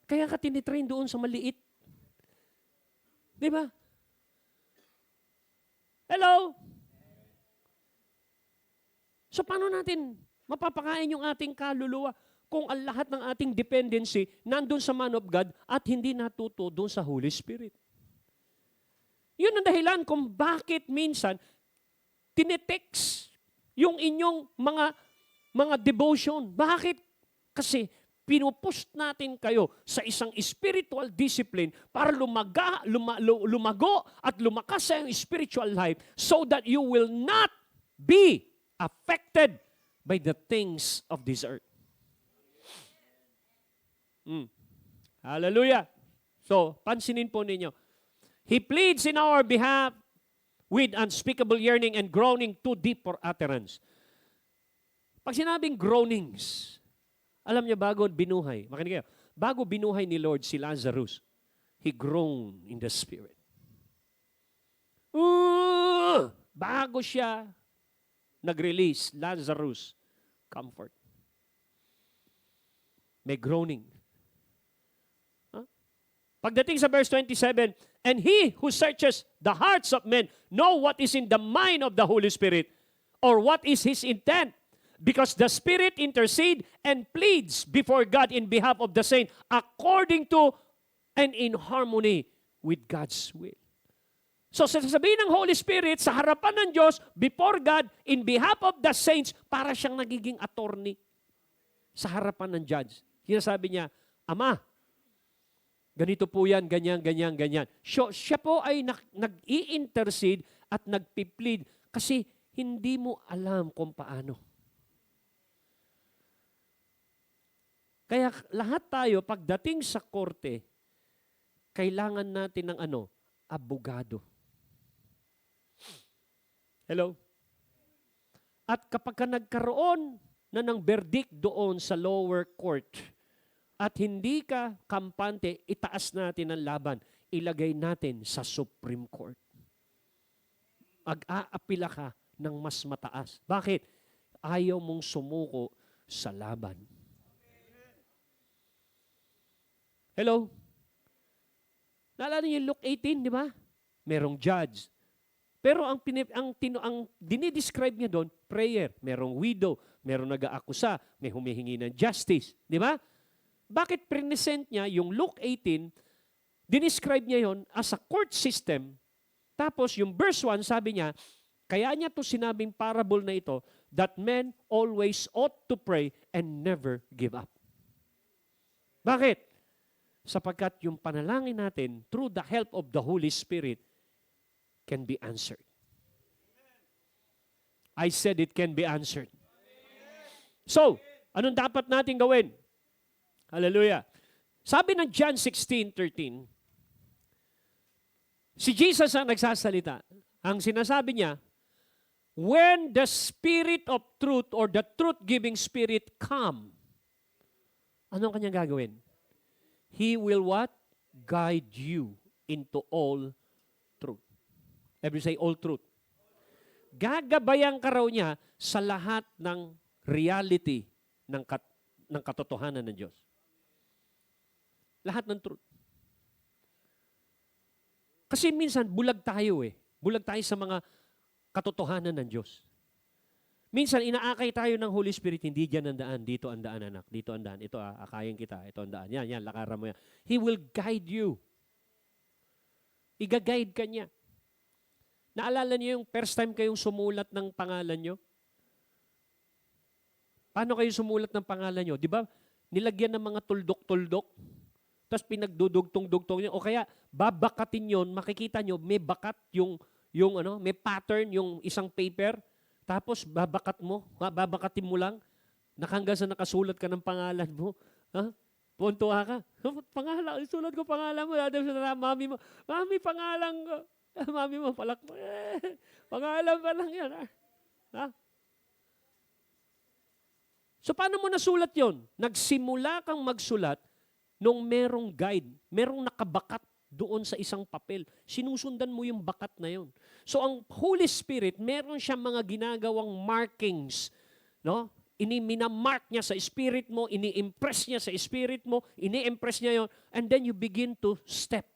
Kaya ka tinitrain doon sa maliit. Di ba? Hello? So paano natin mapapakain yung ating kaluluwa? kung ang lahat ng ating dependency nandun sa man of God at hindi natuto doon sa Holy Spirit. Yun ang dahilan kung bakit minsan tinetext yung inyong mga devotion. Bakit? Kasi pinupush natin kayo sa isang spiritual discipline para lumago at lumakas sa iyong spiritual life so that you will not be affected by the things of this earth. Hallelujah. So, pansinin po ninyo. He pleads in our behalf with unspeakable yearning and groaning too deep for utterance. Pag sinabing groanings, alam niyo bago binuhay, makinig kayo, bago binuhay ni Lord si Lazarus, he groaned in the spirit. Bago siya nag-release, Lazarus, comfort. May groaning. Pagdating sa verse 27, and he who searches the hearts of men know what is in the mind of the Holy Spirit, or what is his intent, because the Spirit intercede and pleads before God in behalf of the saint according to and in harmony with God's will. So sasabihin ng Holy Spirit sa harapan ng Diyos, before God, in behalf of the saints, para siyang nagiging attorney sa harapan ng judge. Sinasabi niya, Ama, ganito po yan, ganyan, ganyan, ganyan. So, siya po ay nag-i-intercede at nagpi-plead kasi hindi mo alam kung paano. Kaya lahat tayo, pagdating sa korte, kailangan natin ng abogado. Hello? At kapag ka nagkaroon na ng verdict doon sa lower court, at hindi ka kampante, itaas natin ang laban. Ilagay natin sa Supreme Court. Mag-aapila ka ng mas mataas. Bakit? Ayaw mong sumuko sa laban. Hello? Naalala niyo yung Luke 18, di ba? Merong judge. Pero ang dinidescribe niya doon, prayer. Merong widow, merong nag-aakusa, may humihingi ng justice. Di ba? Bakit present niya yung Luke 18, dinescribe niya yon as a court system, tapos yung verse 1, sabi niya, kaya niya to sinabing parable na ito, that men always ought to pray and never give up. Bakit? Sapagkat yung panalangin natin, through the help of the Holy Spirit, can be answered. I said it can be answered. So, anong dapat natin gawin? Hallelujah. Sabi ng John 16:13, si Jesus ang nagsasalita. Ang sinasabi niya, when the Spirit of truth or the truth-giving Spirit come, anong kanyang gagawin? He will what? Guide you into all truth. Every say, all truth. Gagabayan ka raw niya sa lahat ng reality ng katotohanan ng Diyos. Lahat ng truth. Kasi minsan, bulag tayo eh. Bulag tayo sa mga katotohanan ng Diyos. Minsan, inaakay tayo ng Holy Spirit, hindi dyan ang daan, dito ang daan anak, dito ang daan, ito akayin kita, ito ang daan, yan, lakaran mo yan. He will guide you. Iga-guide ka niya. Naalala niyo yung first time kayong sumulat ng pangalan niyo? Paano kayo sumulat ng pangalan niyo? Di ba, nilagyan ng mga tuldok-tuldok? Tapos pinagdudugtong-dugtong niyo. O kaya, babakatin yon, makikita niyo, may bakat may pattern, yung isang paper. Tapos, babakatin mo lang. Hanggang sa nakasulat ka ng pangalan mo. Ha? Puntuha ka. Pangalan, isulat ko pangalan mo. Mami mo, mami, pangalan ko. Mami mo, palak mo. Pangalan pa lang yan. Ha? So, paano mo nasulat yon? Nagsimula kang magsulat nung merong guide, merong nakabakat doon sa isang papel. Sinusundan mo yung bakat na yon. So, ang Holy Spirit, meron siyang mga ginagawang markings. No? Minamark niya sa spirit mo, ini-impress niya sa spirit mo, ini-impress niya yon, and then you begin to step.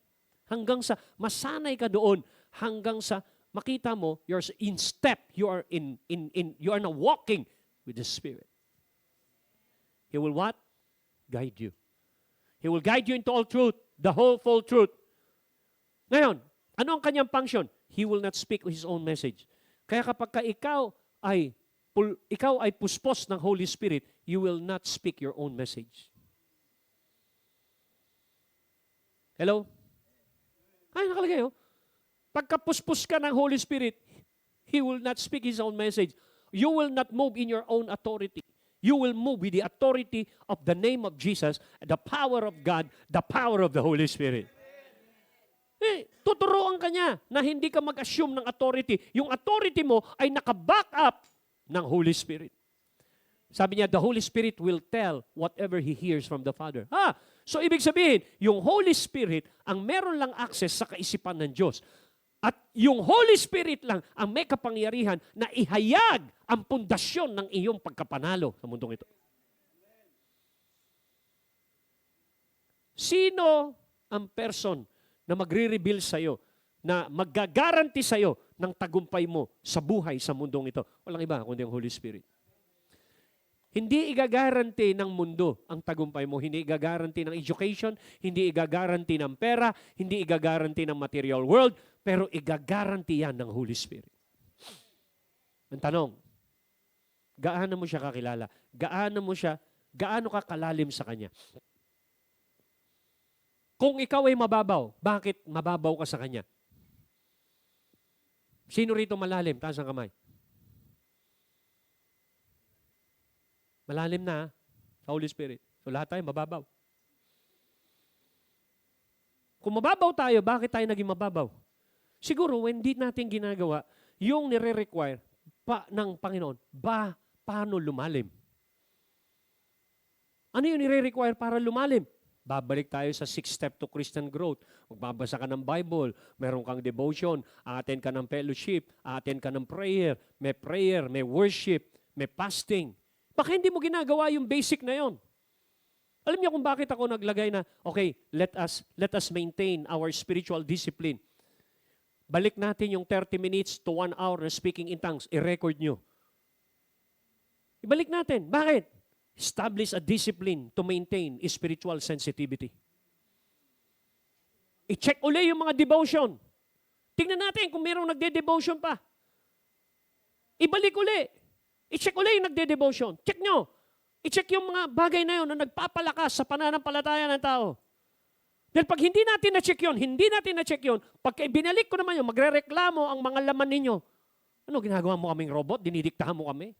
Hanggang sa masanay ka doon, hanggang sa makita mo, you're in step, you are now walking with the Spirit. He will what? Guide you. He will guide you into all truth, the whole full truth. Ngayon, ano ang kanyang function? He will not speak his own message. Kaya kapag ikaw ay puspos ng Holy Spirit, you will not speak your own message. Hello? Ay, nakalagay, oh. Pagkapuspos ka ng Holy Spirit, He will not speak His own message. You will not move in your own authority. You will move with the authority of the name of Jesus, the power of God, the power of the Holy Spirit. Tuturuan ka niya na hindi ka mag-assume ng authority. Yung authority mo ay naka-back up ng Holy Spirit. Sabi niya, the Holy Spirit will tell whatever He hears from the Father. So ibig sabihin, yung Holy Spirit ang meron lang access sa kaisipan ng Diyos. At yung Holy Spirit lang ang may kapangyarihan na ihayag ang pundasyon ng iyong pagkapanalo sa mundong ito. Sino ang person na magre-reveal sa'yo, na magagaranti sa'yo ng tagumpay mo sa buhay sa mundong ito? Walang iba kundi ang Holy Spirit. Hindi igagaranti ng mundo ang tagumpay mo. Hindi igagaranti ng education, hindi igagaranti ng pera, hindi igagaranti ng material world, pero igagaranti yan ng Holy Spirit. Ang tanong, gaano mo siya kakilala? Gaano ka kalalim sa Kanya? Kung ikaw ay mababaw, bakit mababaw ka sa Kanya? Sino rito malalim? Taas ang kamay. Malalim na sa Holy Spirit. So lahat tayo mababaw. Kung mababaw tayo, bakit tayo naging mababaw? Siguro, when hindi natin ginagawa, yung nire-require ng Panginoon, paano lumalim? Ano yung nire-require para lumalim? Babalik tayo sa 6 step to Christian growth. Magbabasa ka ng Bible, meron kang devotion, attend ka ng fellowship, attend ka ng prayer, may worship, may fasting. Baka hindi mo ginagawa yung basic na yon. Alam niyo kung bakit ako naglagay na, okay, let us maintain our spiritual discipline. Balik natin yung 30 minutes to 1 hour na speaking in tongues, i-record nyo. Ibalik natin. Bakit? Establish a discipline to maintain spiritual sensitivity. I-check uli yung mga devotion. Tingnan natin kung mayroong nagde-devotion pa. Ibalik uli. I-check uli yung nagde-devotion. Check nyo. I-check yung mga bagay na yun na nagpapalakas sa pananampalataya ng tao. Dahil pag hindi natin na-check yun, pag binalik ko naman yun, magre-reklamo ang mga laman ninyo. Ano, ginagawa mo kaming robot? Dinidiktahan mo kami?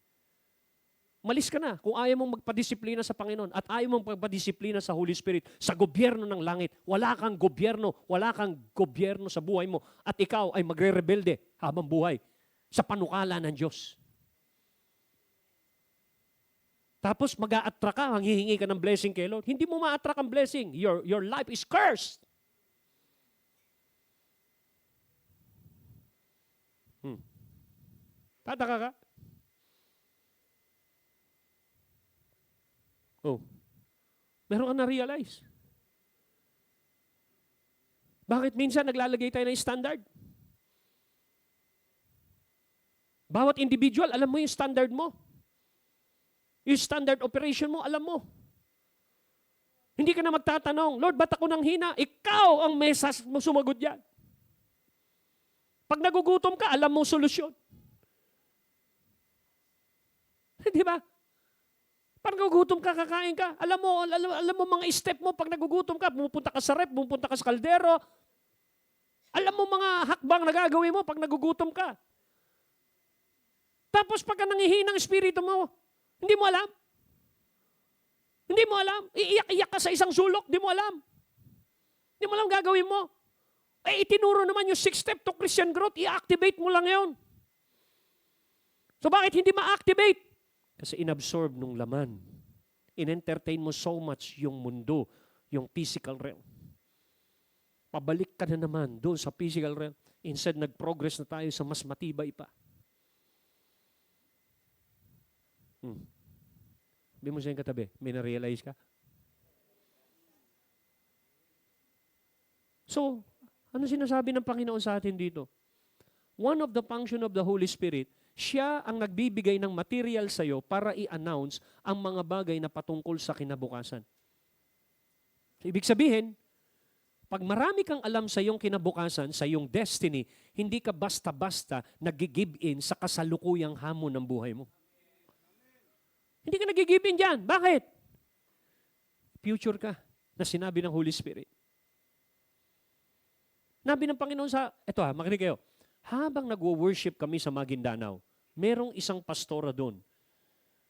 Malis ka na kung ayaw mong magpadisiplina sa Panginoon at ayaw mong magpadisiplina sa Holy Spirit, sa gobyerno ng langit. Wala kang gobyerno sa buhay mo at ikaw ay magre-rebelde habang buhay sa panukala ng Diyos. Tapos mag-a-attract ka, hanghihingi ka ng blessing kay Lord. Hindi mo ma-attract ang blessing. Your life is cursed. Tataka ka? Oh. Meron ka na-realize. Bakit minsan naglalagay tayo ng standard? Bawat individual, alam mo yung standard mo. Yung standard operation mo, alam mo. Hindi ka na magtatanong, Lord, ba't ako nang hina? Ikaw ang mesas mo sumagot yan. Pag nagugutom ka, alam mo solusyon. Di ba? Pag nagugutom ka, kakain ka. Alam mo mga step mo pag nagugutom ka, pumupunta ka sa rep, pumupunta ka sa kaldero. Alam mo mga hakbang na gagawin mo pag nagugutom ka. Tapos pagka nangihinang espiritu mo, hindi mo alam. Hindi mo alam. Iiyak-iyak ka sa isang sulok, hindi mo alam. Hindi mo alam gagawin mo. Itinuro naman yung 6 step to Christian growth, i-activate mo lang yon. So bakit hindi ma-activate? Kasi inabsorb nung laman. In-entertain mo so much yung mundo, yung physical realm. Pabalik ka na naman doon sa physical realm. Instead, nag-progress na tayo sa mas matibay pa. Sabi mo siya yung katabi, may na-realize ka? So, ano sinasabi ng Panginoon sa atin dito? One of the function of the Holy Spirit, Siya ang nagbibigay ng material sa'yo para i-announce ang mga bagay na patungkol sa kinabukasan. So, ibig sabihin, pag marami kang alam sa iyong kinabukasan, sa iyong destiny, hindi ka basta-basta nag-give in sa kasalukuyang hamon ng buhay mo. Hindi ka nag-give in dyan. Bakit? Future ka na sinabi ng Holy Spirit. Nabi ng Panginoon makinig kayo. Habang nagwo-worship kami sa Maguindanao, merong isang pastora doon.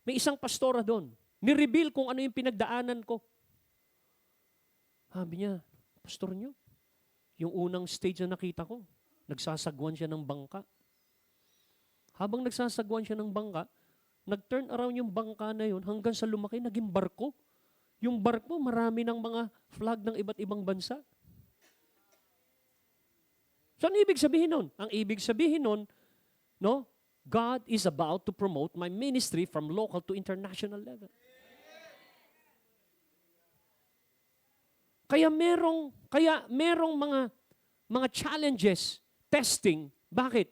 May isang pastora doon. Ni-reveal kung ano yung pinagdaanan ko. Sabi niya, pastor niyo, yung unang stage na nakita ko, nagsasagwan siya ng bangka. Habang nagsasagwan siya ng bangka, nag-turn around yung bangka na yun hanggang sa lumaki, naging barko. Yung barko, marami ng mga flag ng iba't ibang bansa. So, ano ibig sabihin nun? Ang ibig sabihin nun, no, God is about to promote my ministry from local to international level. Kaya merong mga challenges, testing. Bakit?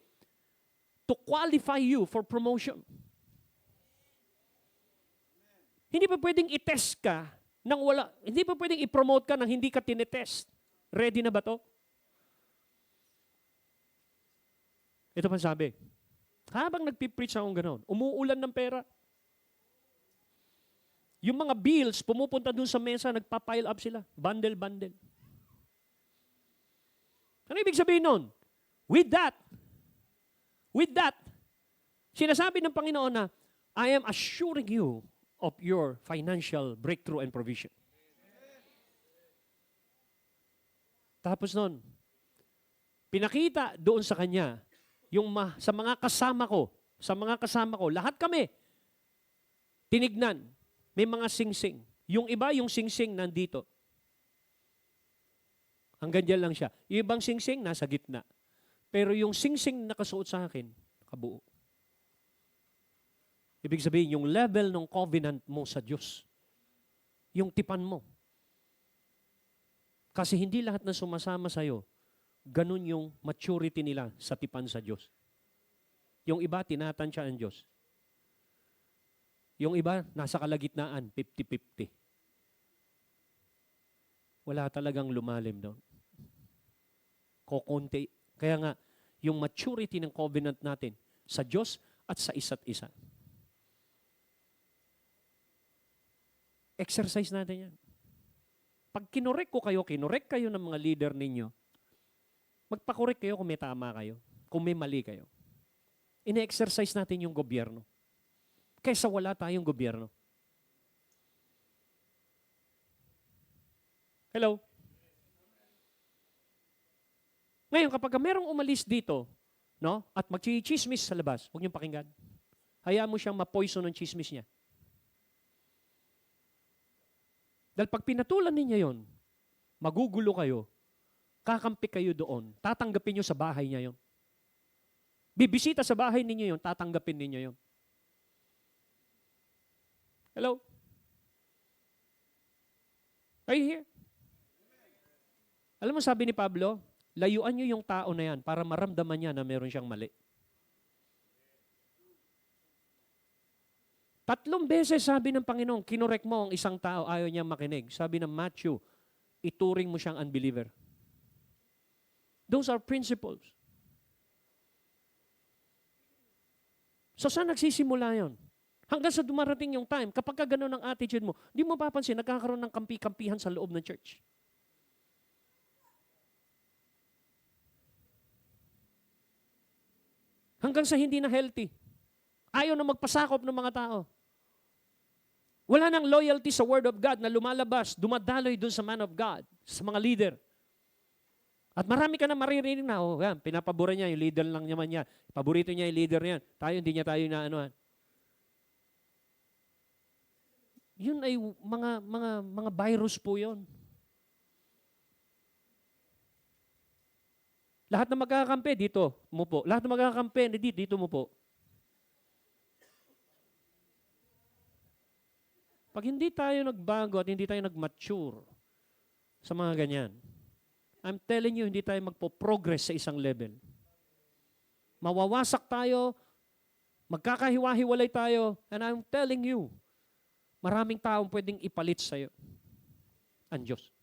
To qualify you for promotion. Hindi pa pwedeng i-test ka nang wala, hindi pa pwedeng i-promote ka nang hindi ka tinetest. Ready na ba to? Ito pa sabi. Habang nagpipreach akong gano'n, umuulan ng pera. Yung mga bills, pumupunta dun sa mesa, nagpa-pile up sila. Bundle. Ano ibig sabihin nun? With that, sinasabi ng Panginoon na, I am assuring you of your financial breakthrough and provision. Tapos nun, pinakita doon sa kanya, sa mga kasama ko, lahat kami, tinignan, may mga singsing. Yung iba, yung singsing nandito. Hanggang dyan lang siya. Yung ibang singsing, nasa gitna. Pero yung singsing na nakasuot sa akin, kabuo. Ibig sabihin, yung level ng covenant mo sa Diyos, yung tipan mo. Kasi hindi lahat na sumasama sa'yo, ganun yung maturity nila sa tipan sa Diyos. Yung iba, tinatansya ang Diyos. Yung iba, nasa kalagitnaan, 50-50. Wala talagang lumalim doon. Kokonti. Kaya nga, yung maturity ng covenant natin sa Diyos at sa isa't isa. Exercise natin yan. Pag kinorek kayo ng mga leader ninyo, magpakorek kayo kung may tama kayo, kung may mali kayo. Ine-exercise natin yung gobyerno. Kaysa wala tayong gobyerno. Hello? Ngayon, kapag merong umalis dito, no, at magchichismis sa labas, huwag niyong pakinggan. Hayaan mo siyang ma-poison ng chismis niya. Dahil pag pinatulan ninyo yon, magugulo kayo, kakampi kayo doon, tatanggapin niyo sa bahay niya yon. Bibisita sa bahay ninyo yon, tatanggapin ninyo yon. Hello? Are you here? Alam mo sabi ni Pablo, layuan niyo yung tao na yan para maramdaman niya na meron siyang mali. 3 beses sabi ng Panginoon, kinorek mo ang isang tao, ayaw niyang makinig. Sabi ng Matthew, ituring mo siyang unbeliever. Those are principles. So saan nagsisimula yon? Hanggang sa dumarating yung time, kapag ka gano'n ang attitude mo, di mo papansin, nagkakaroon ng kampi-kampihan sa loob ng church. Hanggang sa hindi na healthy. Ayaw na magpasakop ng mga tao. Wala nang loyalty sa Word of God na lumalabas, dumadaloy dun sa man of God, sa mga leader. At marami ka na maririnig na, yan, pinapabura niya, yung leader lang naman niya. Paborito niya yung leader niya. Hindi niya tayo na anuhan. Yun ay mga virus po yun. Lahat na magkakampi, dito, umupo. Lahat na magkakampi, dito umupo. Pag hindi tayo nagbago at hindi tayo nag-mature sa mga ganyan, I'm telling you, hindi tayo magpo-progress sa isang level. Mawawasak tayo Magkakahiwa-hiwalay tayo. And I'm telling you, maraming taong pwedeng ipalit sa'yo ang Diyos.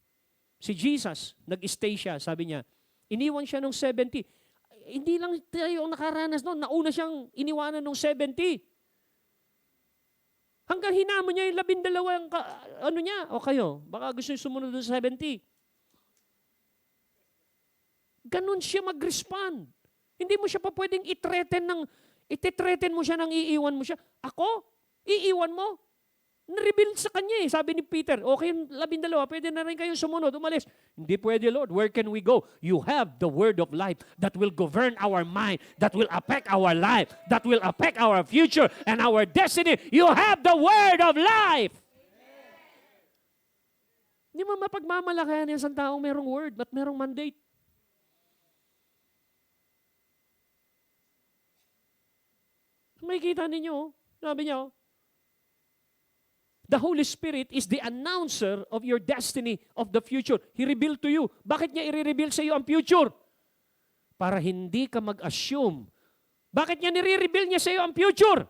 Si Jesus, nag-stay siya, sabi niya, iniwan siya nung 70. Hindi lang tayo ang nakaranas noon, nauna siyang iniwanan nung 70. Hanggang hinamon niya yung 12 ano niya, o kayo, baka gusto niyo sumunod doon sa 70. Ganon siya mag-respond. Hindi mo siya pa pwedeng ititreten mo siya nang iiwan mo siya. Ako? Iiwan mo? Na-reveal sa kanya eh. Sabi ni Peter, okay, 12, pwede na rin kayong sumunod, umalis. Hindi pwede, Lord. Where can we go? You have the word of life that will govern our mind, that will affect our life, that will affect our future and our destiny. You have the word of life. Hindi mo mapagmamalakayan yung isang taong merong word at merong mandate. May kita ninyo, sabi niya, the Holy Spirit is the announcer of your destiny of the future. He revealed to you. Bakit niya i-reveal sa iyo ang future? Para hindi ka mag-assume. Bakit niya nire-reveal niya sa iyo ang future?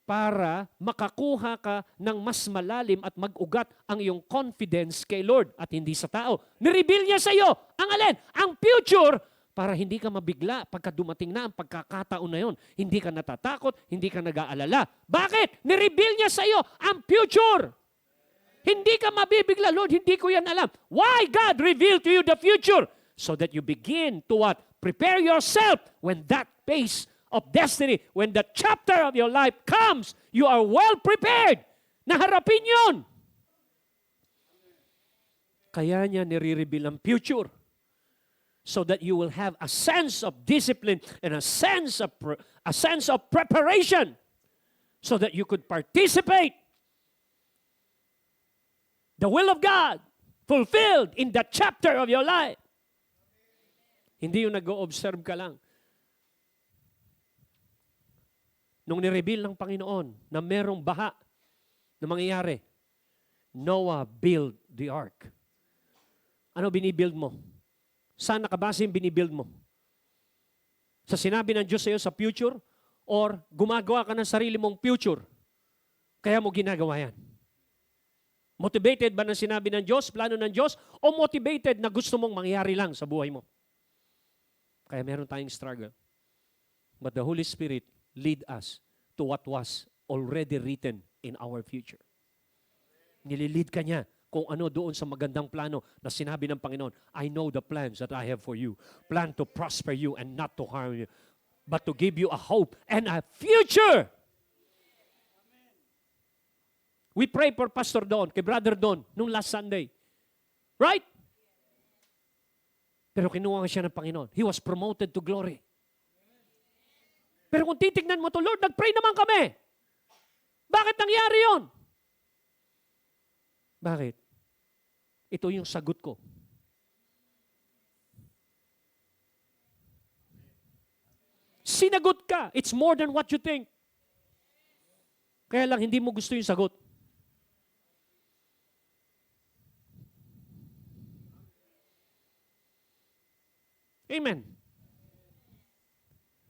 Para makakuha ka ng mas malalim at mag-ugat ang iyong confidence kay Lord at hindi sa tao. Nire-reveal niya sa iyo ang alin? Ang future para hindi ka mabigla pagka dumating na ang pagkakataon na yon. Hindi ka natatakot, hindi ka nag-aalala. Bakit? Nireveal niya sa iyo ang future. Hindi ka mabibigla, Lord, hindi ko yan alam. Why God revealed to you the future? So that you begin to what? Prepare yourself when that phase of destiny, when the chapter of your life comes, you are well prepared na harapin yun. Kaya niya nire-reveal ang future. So that you will have a sense of discipline and a sense of preparation so that you could participate the will of God fulfilled in that chapter of your life. Hindi yung nag-o-observe ka lang. Nung nireveal ng Panginoon na merong baha na mangyayari, Noah built the ark. Ano binibuild mo? Saan nakabase yung binibuild mo? Sa sinabi ng Diyos sa iyo sa future? Or gumagawa ka ng sarili mong future? Kaya mo ginagawa yan? Motivated ba ng sinabi ng Diyos, plano ng Diyos? O motivated na gusto mong mangyari lang sa buhay mo? Kaya meron tayong struggle. But the Holy Spirit lead us to what was already written in our future. Nililid ka niya kung ano doon sa magandang plano na sinabi ng Panginoon, I know the plans that I have for you. Plan to prosper you and not to harm you, but to give you a hope and a future. We pray for Pastor Don, kay Brother Don, nung last Sunday. Right? Pero kinuha siya ng Panginoon. He was promoted to glory. Pero kung titignan mo to, Lord, nag-pray naman kami. Bakit nangyari yon? Bakit? Ito yung sagot ko. Sinagot ka. It's more than what you think. Kaya lang hindi mo gusto yung sagot. Amen.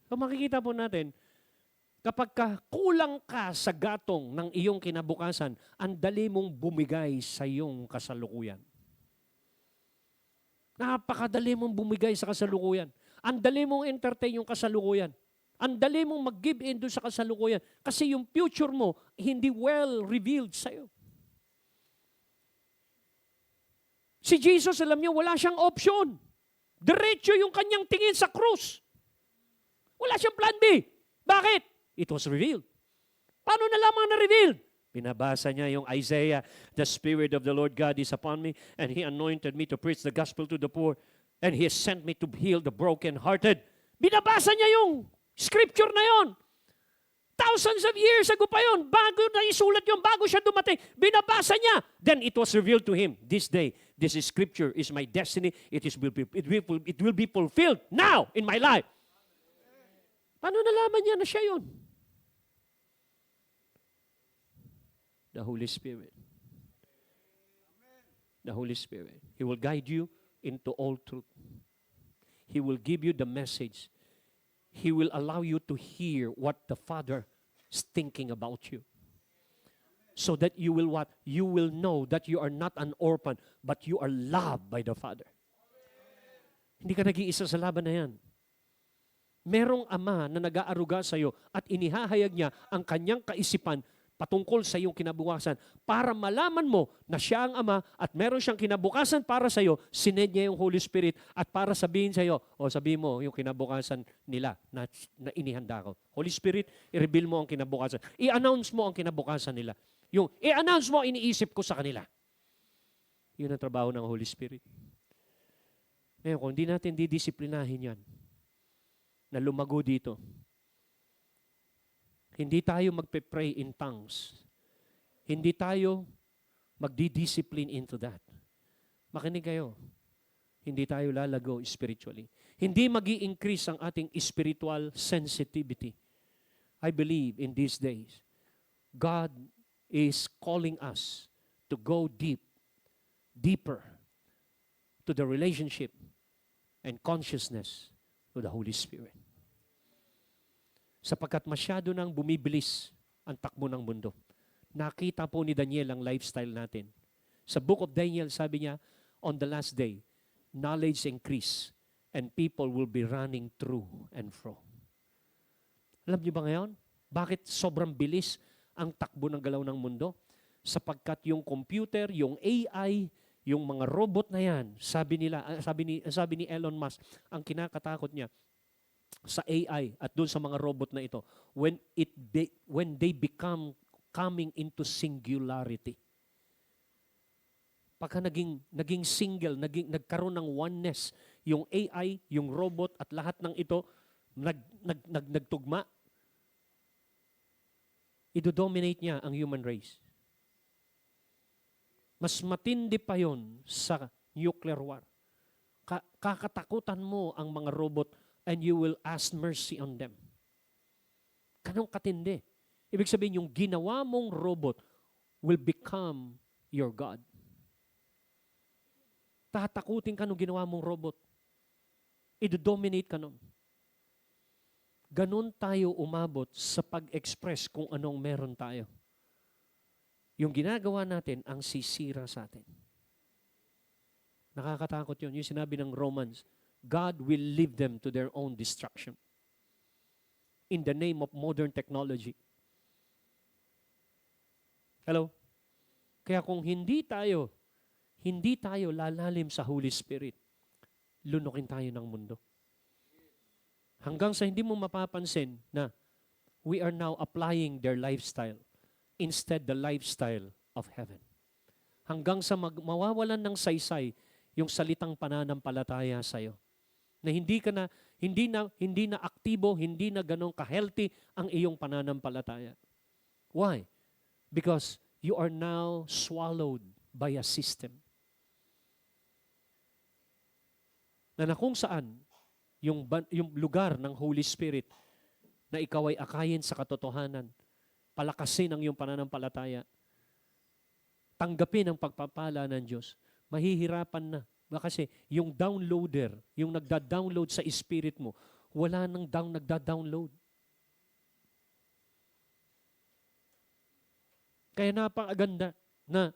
So makikita po natin, kapag kulang ka sa gatong ng iyong kinabukasan, ang dali mong bumigay sa iyong kasalukuyan. Napakadali mong bumigay sa kasalukuyan. Ang dali mong entertain yung kasalukuyan. Ang dali mong mag-give in doon sa kasalukuyan. Kasi yung future mo, hindi well revealed sa'yo. Si Jesus, alam niyo, wala siyang option. Diretso yung kanyang tingin sa krus. Wala siyang plan B. Bakit? It was revealed. Paano na lamang na-revealed? Binabasa niya yung Isaiah, the Spirit of the Lord God is upon me, and He anointed me to preach the gospel to the poor, and He has sent me to heal the brokenhearted. Binabasa niya yung scripture na yon. Thousands of years ago pa yon. Bago na isulat yon, bago siya dumating. Binabasa niya. Then it was revealed to him, this day, this is scripture is my destiny. It will be fulfilled now in my life. Paano nalaman niya na siya yun? The Holy Spirit. The Holy Spirit. He will guide you into all truth. He will give you the message. He will allow you to hear what the Father is thinking about you. So that you will what? You will know that you are not an orphan, but you are loved by the Father. Hindi ka nag-iisa sa laban na yan. Merong ama na nag-aaruga sa iyo at inihahayag niya ang kanyang kaisipan patungkol sa iyong kinabukasan para malaman mo na siya ang ama at meron siyang kinabukasan para sa iyo, sinend niya yung Holy Spirit at para sabihin sa iyo, sabihin mo yung kinabukasan nila na inihanda ko. Holy Spirit, i-reveal mo ang kinabukasan. I-announce mo ang kinabukasan nila. Yung i-announce mo, iniisip ko sa kanila. Yun ang trabaho ng Holy Spirit. Ngayon, kung hindi natin didisiplinahin yan, na lumago dito, hindi tayo magpe-pray in tongues. Hindi tayo magdi-discipline into that. Makinig kayo. Hindi tayo lalago spiritually. Hindi magi-increase ang ating spiritual sensitivity. I believe in these days, God is calling us to go deeper to the relationship and consciousness of the Holy Spirit. Sapagkat masyado nang bumibilis ang takbo ng mundo. Nakita po ni Daniel ang lifestyle natin. Sa book of Daniel, sabi niya, on the last day, knowledge increase and people will be running through and fro. Alam niyo ba ngayon? Bakit sobrang bilis ang takbo ng galaw ng mundo? Sapagkat yung computer, yung AI, yung mga robot na yan, sabi ni Elon Musk, ang kinakatakot niya sa AI at doon sa mga robot na ito, when they become coming into singularity. Pagka naging single, nagkaroon ng oneness, yung AI, yung robot at lahat ng ito nagtugma, idodominate niya ang human race. Mas matindi pa yon sa nuclear war. Kakatakutan mo ang mga robot and you will ask mercy on them. Ganong katindi. Ibig sabihin, yung ginawa mong robot will become your God. Tatakutin ka nung ginawa mong robot. I-dominate ka nun. Ganon tayo umabot sa pag-express kung anong meron tayo. Yung ginagawa natin ang sisira sa atin. Nakakatakot yun. Yung sinabi ng Romans, God will leave them to their own destruction. In the name of modern technology. Hello? Kaya kung hindi tayo lalalim sa Holy Spirit, lunukin tayo ng mundo. Hanggang sa hindi mo mapapansin na we are now applying their lifestyle instead the lifestyle of heaven. Hanggang sa mawawalan ng saysay yung salitang pananampalataya sa iyo. Na hindi na aktibo, hindi na ganun ka-healthy ang iyong pananampalataya. Why? Because you are now swallowed by a system. Na kung saan yung lugar ng Holy Spirit na ikaw ay akayin sa katotohanan, palakasin ang iyong pananampalataya, tanggapin ang pagpapala ng Diyos, mahihirapan na. Kasi yung downloader, yung nagda-download sa spirit mo, wala nang nagda-download. Kaya napakaganda na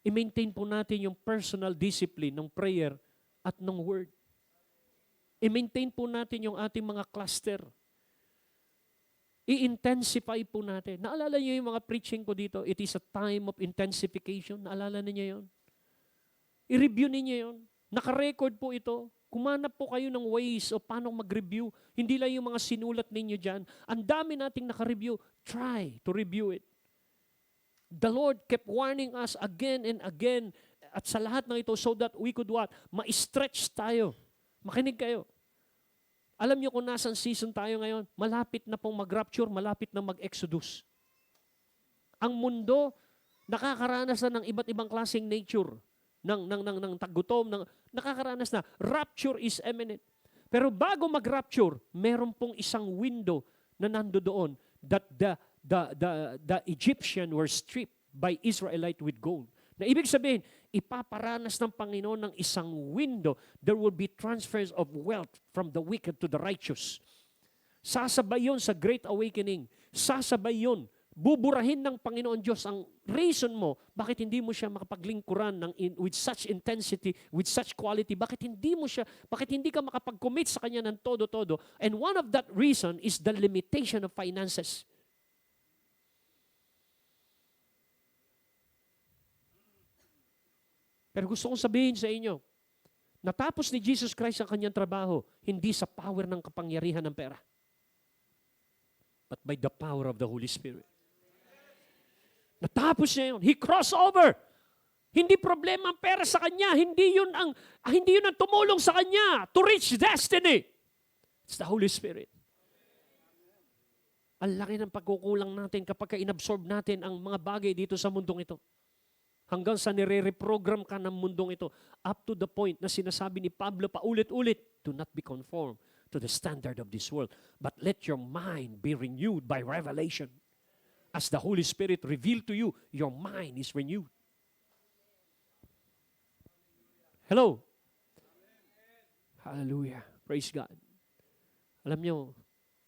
i-maintain po natin yung personal discipline ng prayer at ng word. I-maintain po natin yung ating mga cluster. I-intensify po natin. Naalala niyo yung mga preaching ko dito? It is a time of intensification. Naalala niyo yun? I-review ninyo yun. Naka-record po ito. Kumanap po kayo ng ways o paano mag-review. Hindi lang yung mga sinulat ninyo dyan. Ang dami nating naka-review. Try to review it. The Lord kept warning us again and again at sa lahat ng ito so that we could what? Ma-stretch tayo. Makinig kayo. Alam niyo kung nasan season tayo ngayon? Malapit na pong mag-rapture, malapit na mag-exodus. Ang mundo, nakakaranas na ng iba't ibang klaseng nature. ng tagutom, nakakaranas na. Rapture is imminent. Pero bago mag-rapture, meron pong isang window na nandoon that the Egyptian were stripped by Israelite with gold. Na ibig sabihin, ipaparanas ng Panginoon ng isang window. There will be transfers of wealth from the wicked to the righteous. Sasabay yun sa Great Awakening. Sasabay yun. Buburahin ng Panginoon Diyos ang reason mo, bakit hindi mo siya makapaglingkuran with such intensity, with such quality, bakit hindi ka makapag-commit sa Kanya ng todo-todo. And one of that reason is the limitation of finances. Pero gusto kong sabihin sa inyo, natapos ni Jesus Christ ang Kanyang trabaho, hindi sa power ng kapangyarihan ng pera, but by the power of the Holy Spirit. Natapos niya yun. He crossed over. Hindi problema ang pera sa kanya. Hindi yun ang tumulong sa kanya to reach destiny. It's the Holy Spirit. Ang laki ng pagkukulang natin kapag inabsorb natin ang mga bagay dito sa mundong ito. Hanggang sa nire-reprogram ka ng mundong ito. Up to the point na sinasabi ni Pablo paulit-ulit, do not be conformed to the standard of this world, but let your mind be renewed by revelation. As the Holy Spirit revealed to you, your mind is renewed. Hello? Hallelujah. Praise God. Alam nyo,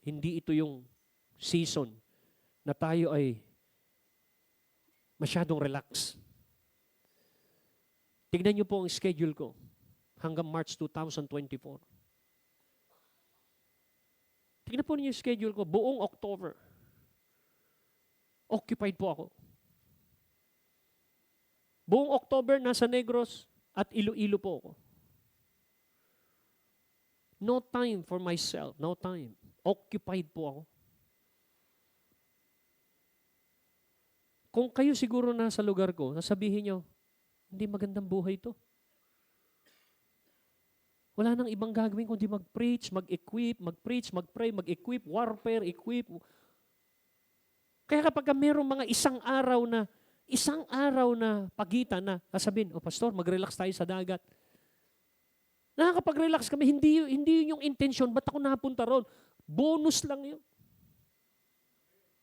hindi ito yung season na tayo ay masyadong relax. Tignan nyo po ang schedule ko hanggang March 2024. Tignan po ninyo yung schedule ko, buong October. Occupied po ako. Buong October, nasa Negros at Iloilo po ako. No time for myself. No time. Occupied po ako. Kung kayo siguro nasa lugar ko, sasabihin nyo, hindi magandang buhay to. Wala nang ibang gagawin kundi mag-preach, mag-equip, mag-preach, mag-pray, mag-equip, warfare, equip. Kaya kapag mayroong mga isang araw na pagitan na sasabihin, pastor, mag-relax tayo sa dagat. Nakakapag-relax kami, hindi yun yung intention, ba't ako napunta ron? Bonus lang yun.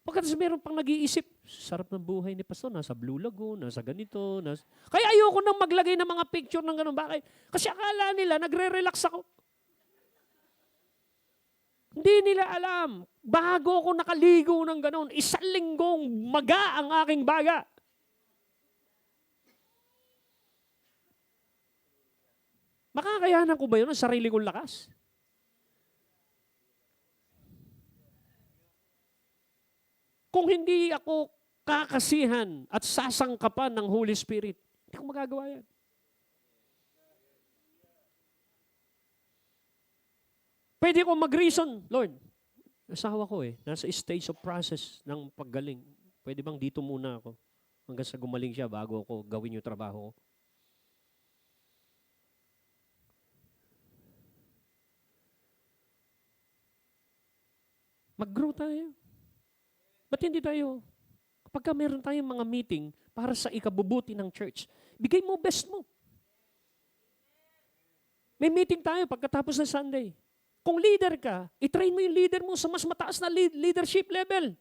Pagkatapos meron pang nag-iisip, sarap ng buhay ni pastor, nasa Blue Lagoon, nasa ganito. Kaya ayoko nang maglagay ng mga picture ng ganun. Bakit? Kasi akala nila, nagre-relax ako. Hindi nila alam. Bago ako nakaligo ng ganun, isang linggong maga ang aking baga. Makakayanan ko ba yun ang sarili kong lakas? Kung hindi ako kakasihan at sasangkapan ng Holy Spirit, hindi ko magagawa yan. Pwede ko mag-reason, Lord, asawa ko nasa stage of process ng paggaling. Pwede bang dito muna ako hanggang sa gumaling siya bago ako gawin yung trabaho ko? Mag-grow tayo. Ba't hindi tayo? Kapag meron tayong mga meeting para sa ikabubuti ng church, bigay mo best mo. May meeting tayo pagkatapos ng Sunday. Kung leader ka, i-train mo yung leader mo sa mas mataas na leadership level.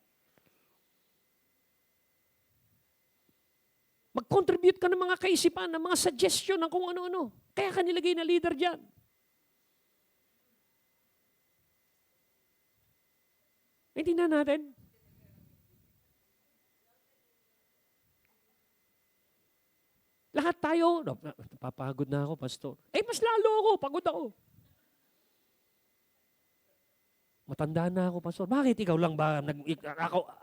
Mag-contribute ka ng mga kaisipan, ng mga suggestion, ng kung ano-ano. Kaya ka nilagay na leader dyan. Hindi na natin. Lahat tayo, napapagod na ako, pastor. Mas lalo ako, pagod ako. Matanda na ako, pastor. Bakit ikaw lang ba?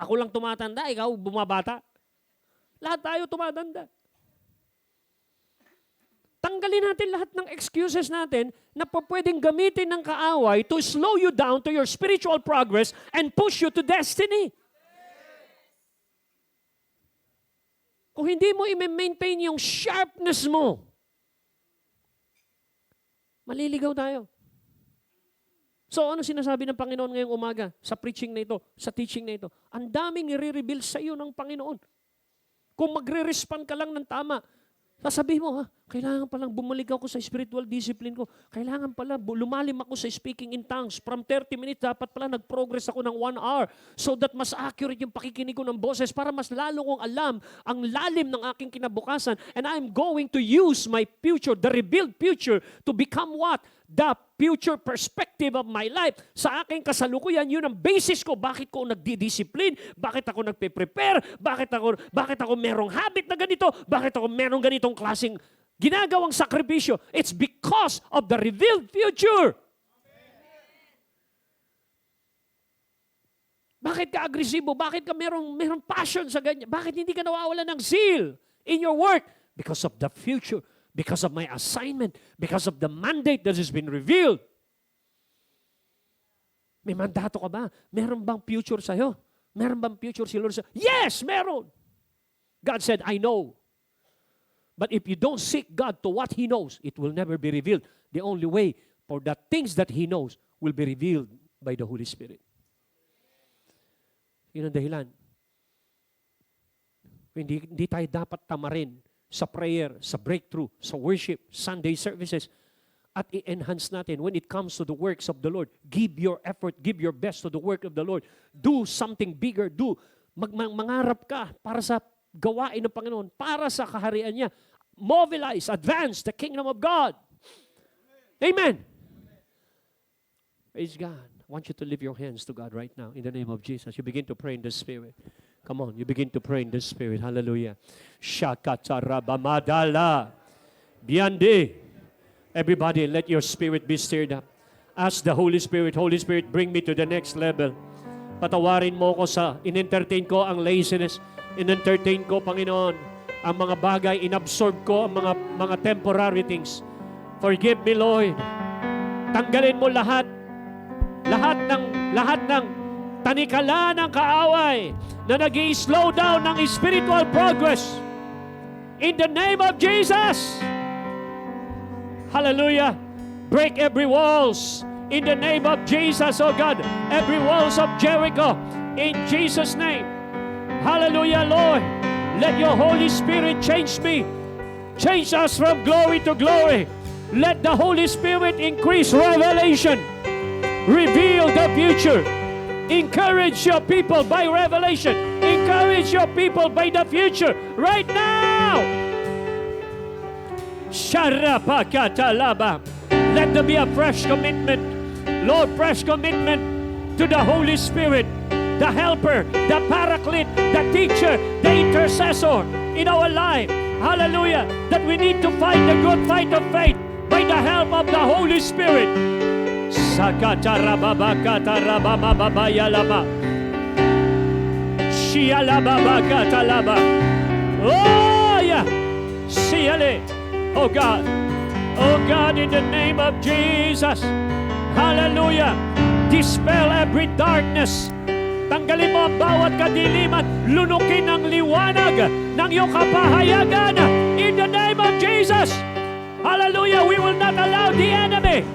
Ako lang tumatanda, ikaw bumabata. Lahat tayo tumatanda. Tanggalin natin lahat ng excuses natin na pwedeng gamitin ng kaaway to slow you down to your spiritual progress and push you to destiny. Kung hindi mo i-maintain yung sharpness mo, maliligaw tayo. So ano sinasabi ng Panginoon ngayong umaga sa preaching na ito, sa teaching na ito? Ang daming i-reveal sa iyo ng Panginoon. Kung magre-respond ka lang ng tama, sasabihin mo, Kailangan palang bumalik ako sa spiritual discipline ko. Kailangan pala lumalim ako sa speaking in tongues. From 30 minutes, dapat pala nag-progress ako ng 1 hour so that mas accurate yung pakikinig ko ng boses para mas lalo kong alam ang lalim ng aking kinabukasan. And I'm going to use my future, the revealed future, to become what? The future perspective of my life. Sa aking kasalukuyan, yun ang basis ko. Bakit ko nagdi-discipline? Bakit ako nagpe-prepare? Bakit ako merong habit na ganito? Bakit ako merong ganitong klaseng ginagawang sakripisyo? It's because of the revealed future. Bakit ka agresibo? Bakit ka merong passion sa ganyan? Bakit hindi ka nawawalan ng zeal in your work? Because of the future. Because of my assignment. Because of the mandate that has been revealed. May mandato ka ba? Meron bang future sa'yo? Meron bang future si Lord sa'yo? Yes, meron. God said, I know. But if you don't seek God to what He knows, it will never be revealed. The only way for the things that He knows will be revealed by the Holy Spirit. Yun ang dahilan. Hindi tayo dapat tamarin sa prayer, sa breakthrough, sa worship, Sunday services, at i-enhance natin when it comes to the works of the Lord. Give your effort, give your best to the work of the Lord. Do something bigger, mangarap ka para sa gawain ng Panginoon, para sa kaharian niya. Mobilize, advance the kingdom of God. Amen. Praise God. I want you to lift your hands to God right now in the name of Jesus. You begin to pray in the Spirit. Come on, you begin to pray in the Spirit. Hallelujah. Shakatarabamadala. Biande. Everybody, let your spirit be stirred up. Ask the Holy Spirit, bring me to the next level. Patawarin mo ko sa, in-entertain ko ang laziness. In-entertain ko, Panginoon, ang mga bagay, inabsorb ko ang mga temporary things. Forgive me, Lord. Tanggalin mo lahat ng tanikala ng kaaway na nag-i-slow down ng spiritual progress. In the name of Jesus. Hallelujah. Break every walls. In the name of Jesus, oh God. Every walls of Jericho. In Jesus' name. Hallelujah, Lord. Let your Holy Spirit change me. Change us from glory to glory. Let the Holy Spirit increase revelation. Reveal the future. Encourage your people by revelation. Encourage your people by the future. Right now. Sharapakatalaba. Let there be a fresh commitment. Lord, fresh commitment to the Holy Spirit, the helper, the paraclete, the teacher, the intercessor in our life. Hallelujah. That we need to fight the good fight of faith by the help of the Holy Spirit. Sakatarababakatarabamababayalaba. Shialababakatalaba. Oh, yeah. Siale. Oh, God. Oh, God, in the name of Jesus. Hallelujah. Dispel every darkness. Tanggalin mo ang bawat kadiliman. Lunukin ang liwanag ng iyong kapahayagan. In the name of Jesus. Hallelujah. We will not allow the enemy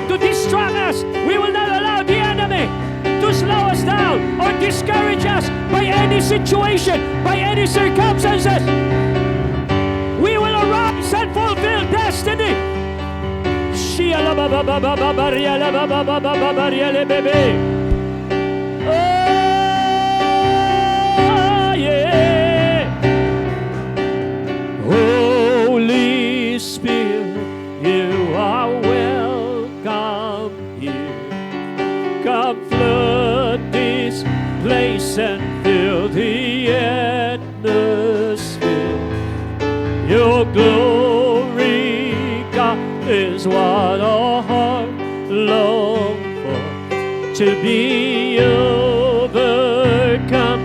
to distract us. We will not allow the enemy to slow us down or discourage us by any situation, by any circumstances. We will arise and fulfill destiny. Oh, yeah. Holy Spirit, you are welcome here. Come flood this place and fill the atmosphere. Your glory, God, is what our heart long for. To be overcome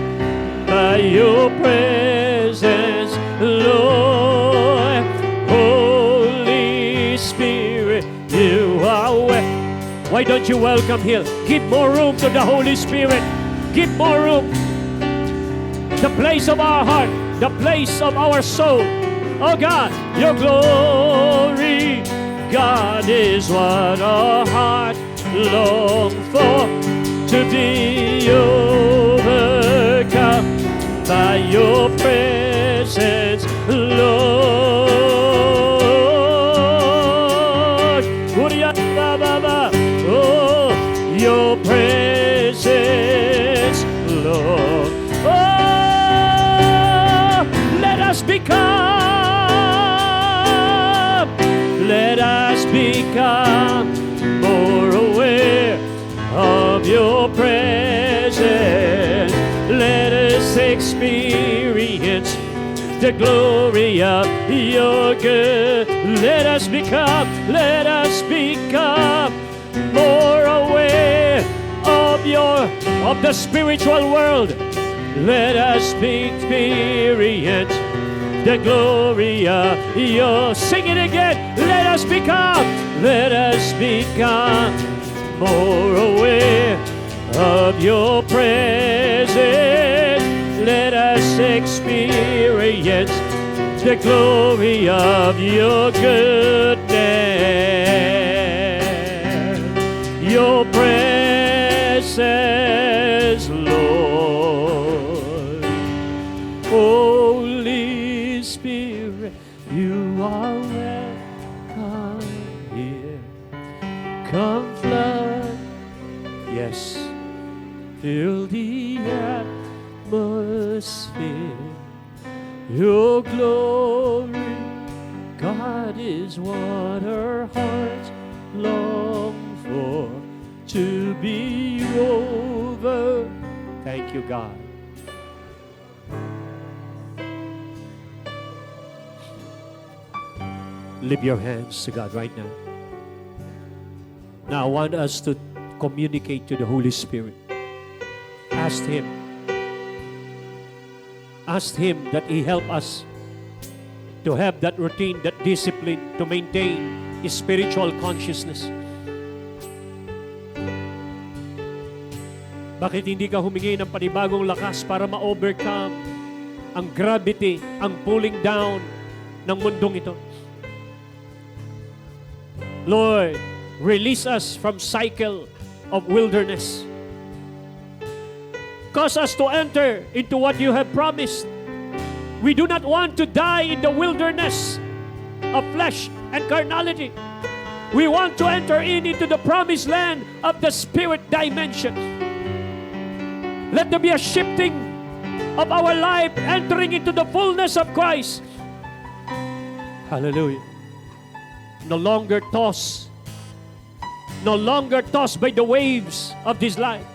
by your presence, Lord. Holy Spirit, you are welcome. Why don't you welcome Him? Give more room to the Holy Spirit. Give more room. The place of our heart, the place of our soul. Oh God, your glory, God, is what our heart long for. To be overcome by your presence, Lord. become more aware of your presence. Let us experience the glory of your good. Let us become more aware of the spiritual world. Let us experience the glory of your. Sing it again. Let us become more aware of your presence. Let us experience the glory of your goodness, your presence, Lord. Holy Spirit, you are welcome here. Come flood, yes, fill the atmosphere. Your glory, God, is what our hearts long for, to be over. Thank you, God. Lift your hands to God right now. Now I want us to communicate to the Holy Spirit. Ask Him that He help us to have that routine, that discipline, to maintain spiritual consciousness. Bakit hindi ka humingi ng panibagong lakas para ma-overcome ang gravity, ang pulling down ng mundong ito? Lord, release us from cycle of wilderness. Cause us to enter into what you have promised. We do not want to die in the wilderness of flesh and carnality. We want to enter into the promised land of the spirit dimension. Let there be a shifting of our life, entering into the fullness of Christ. Hallelujah. No longer tossed by the waves of this life.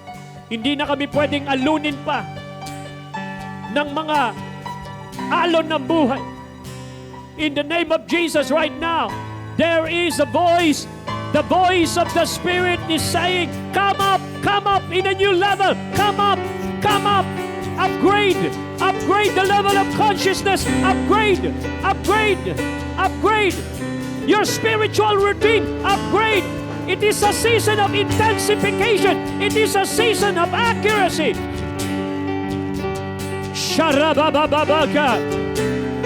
Hindi na kami pwedeng alunin pa ng mga alon ng buhay. In the name of Jesus right now, there is a voice. The voice of the Spirit is saying, come up in a new level. Come up. Upgrade the level of consciousness. Upgrade your spiritual routine. Upgrade. It is a season of intensification. It is a season of accuracy. Sharabababaka.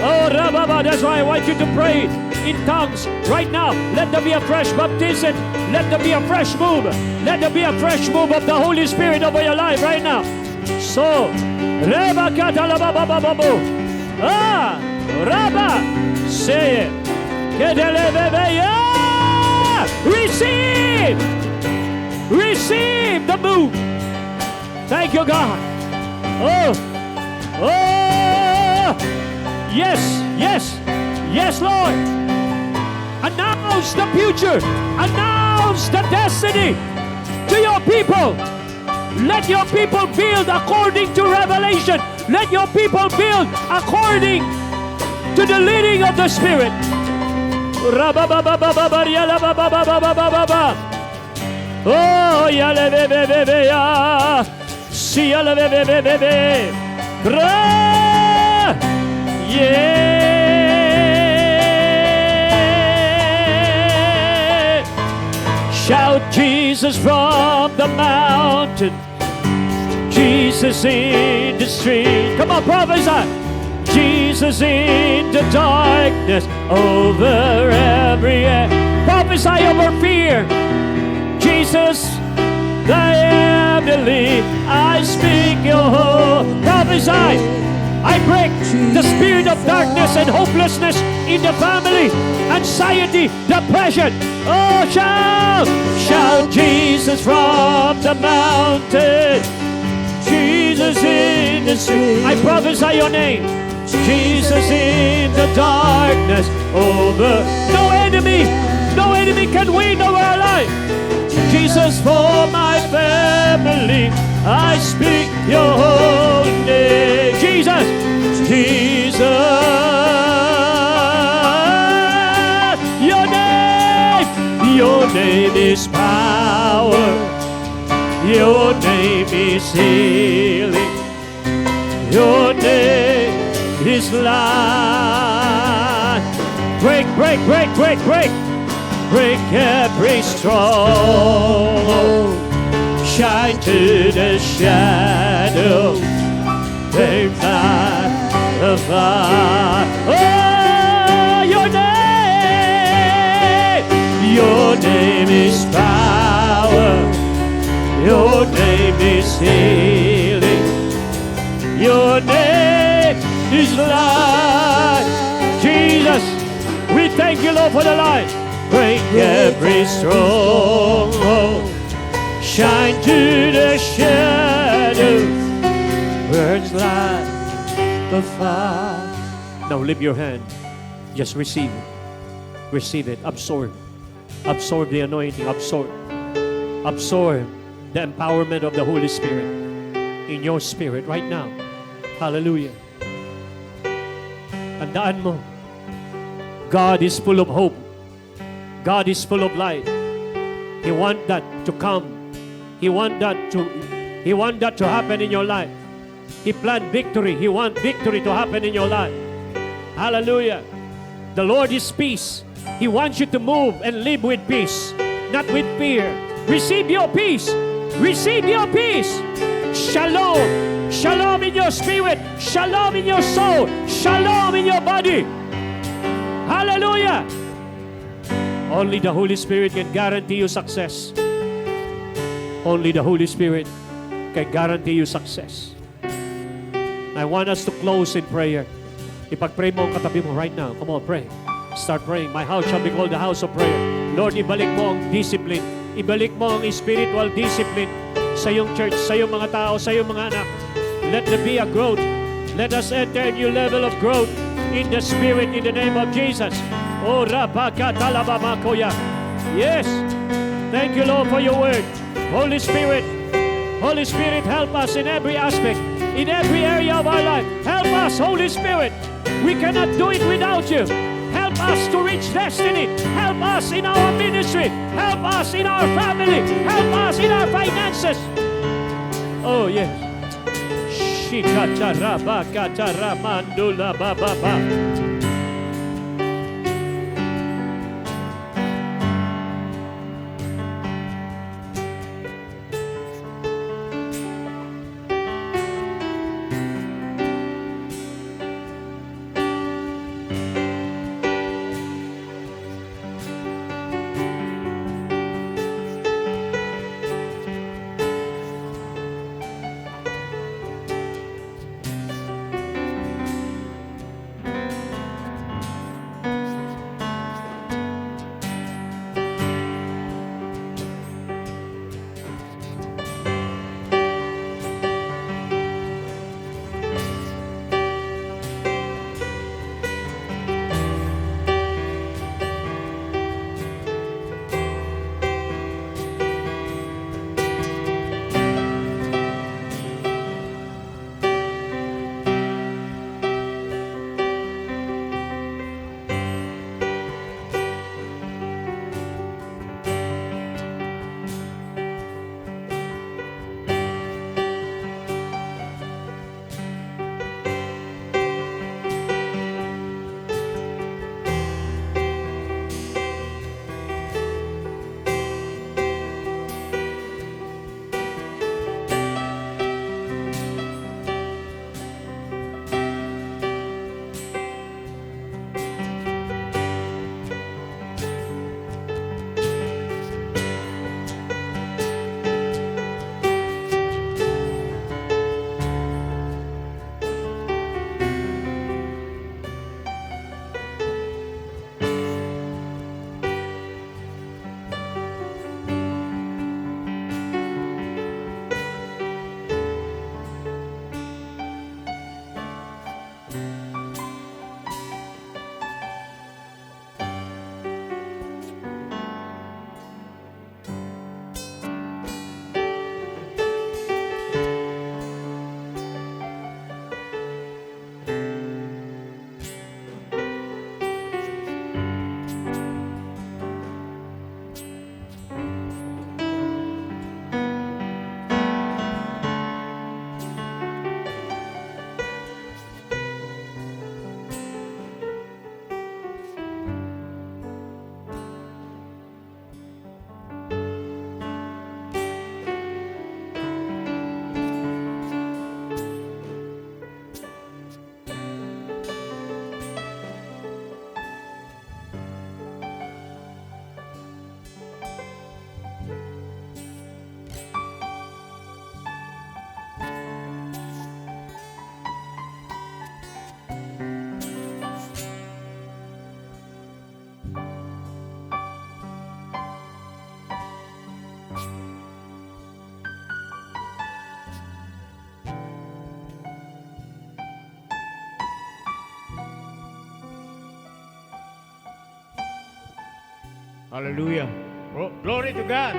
Oh, Rababa, that's why I want you to pray in tongues right now. Let there be a fresh baptism. Let there be a fresh move. Let there be a fresh move of the Holy Spirit over your life right now. So, Rebakatalababababu. Rabba, say it. Kedelebebeya. Receive the move. Thank you, God. Oh, yes, Lord. Announce the future. Announce the destiny to your people. Let your people build according to revelation. Let your people build according to the leading of the Spirit. Oh, shout Jesus from the mountain, Jesus in the street. Come on, prophesy. Jesus in the darkness, over every air. Prophesy over fear. Jesus, I am the lead. I speak your whole. Prophesy. I break the spirit of darkness and hopelessness in the family, anxiety, depression. Oh, shout Jesus from the mountain, Jesus in the street. I prophesy your name. Jesus in the darkness over. No enemy can win over our life. Jesus for my family, I speak your holy name. Jesus, Jesus, your name is power, your name is healing, your name is life. Break, break, break, break, break. Break every stronghold. Shine to the shadow. They magnify. Oh, your name is power. Your name is healing. Your name is life. Jesus, we thank you, Lord, for the life. Break every stronghold. Shine to the shadow. Burns like the fire. Now lift your hand. Just receive it. Receive it. Absorb. Absorb the anointing. Absorb. Absorb the empowerment of the Holy Spirit in your spirit right now. Hallelujah. Tandaan mo, God is full of hope. God is full of light. He wants that to come. He wants that to happen in your life. He planned victory. He wants victory to happen in your life. Hallelujah. The Lord is peace. He wants you to move and live with peace, not with fear. Receive your peace. Receive your peace. Shalom. Shalom in your spirit. Shalom in your soul. Shalom in your body. Hallelujah. Only the Holy Spirit can guarantee you success. Only the Holy Spirit can guarantee you success. I want us to close in prayer. Ipag-pray mo ang katabi mo right now. Come on, pray. Start praying. My house shall be called the house of prayer. Lord, ibalik mo ang discipline. Ibalik mo ang spiritual discipline sa iyong church, sa iyong mga tao, sa iyong mga anak. Let there be a growth. Let us enter a new level of growth in the Spirit in the name of Jesus. Oh, Rabakatalababakoya. Yes. Thank you, Lord, for your word. Holy Spirit, help us in every aspect, in every area of our life. Help us, Holy Spirit. We cannot do it without you. Help us to reach destiny. Help us in our ministry. Help us in our family. Help us in our finances. Oh, yes. Shikacharabakataramandulabababa. Hallelujah. Glory to God.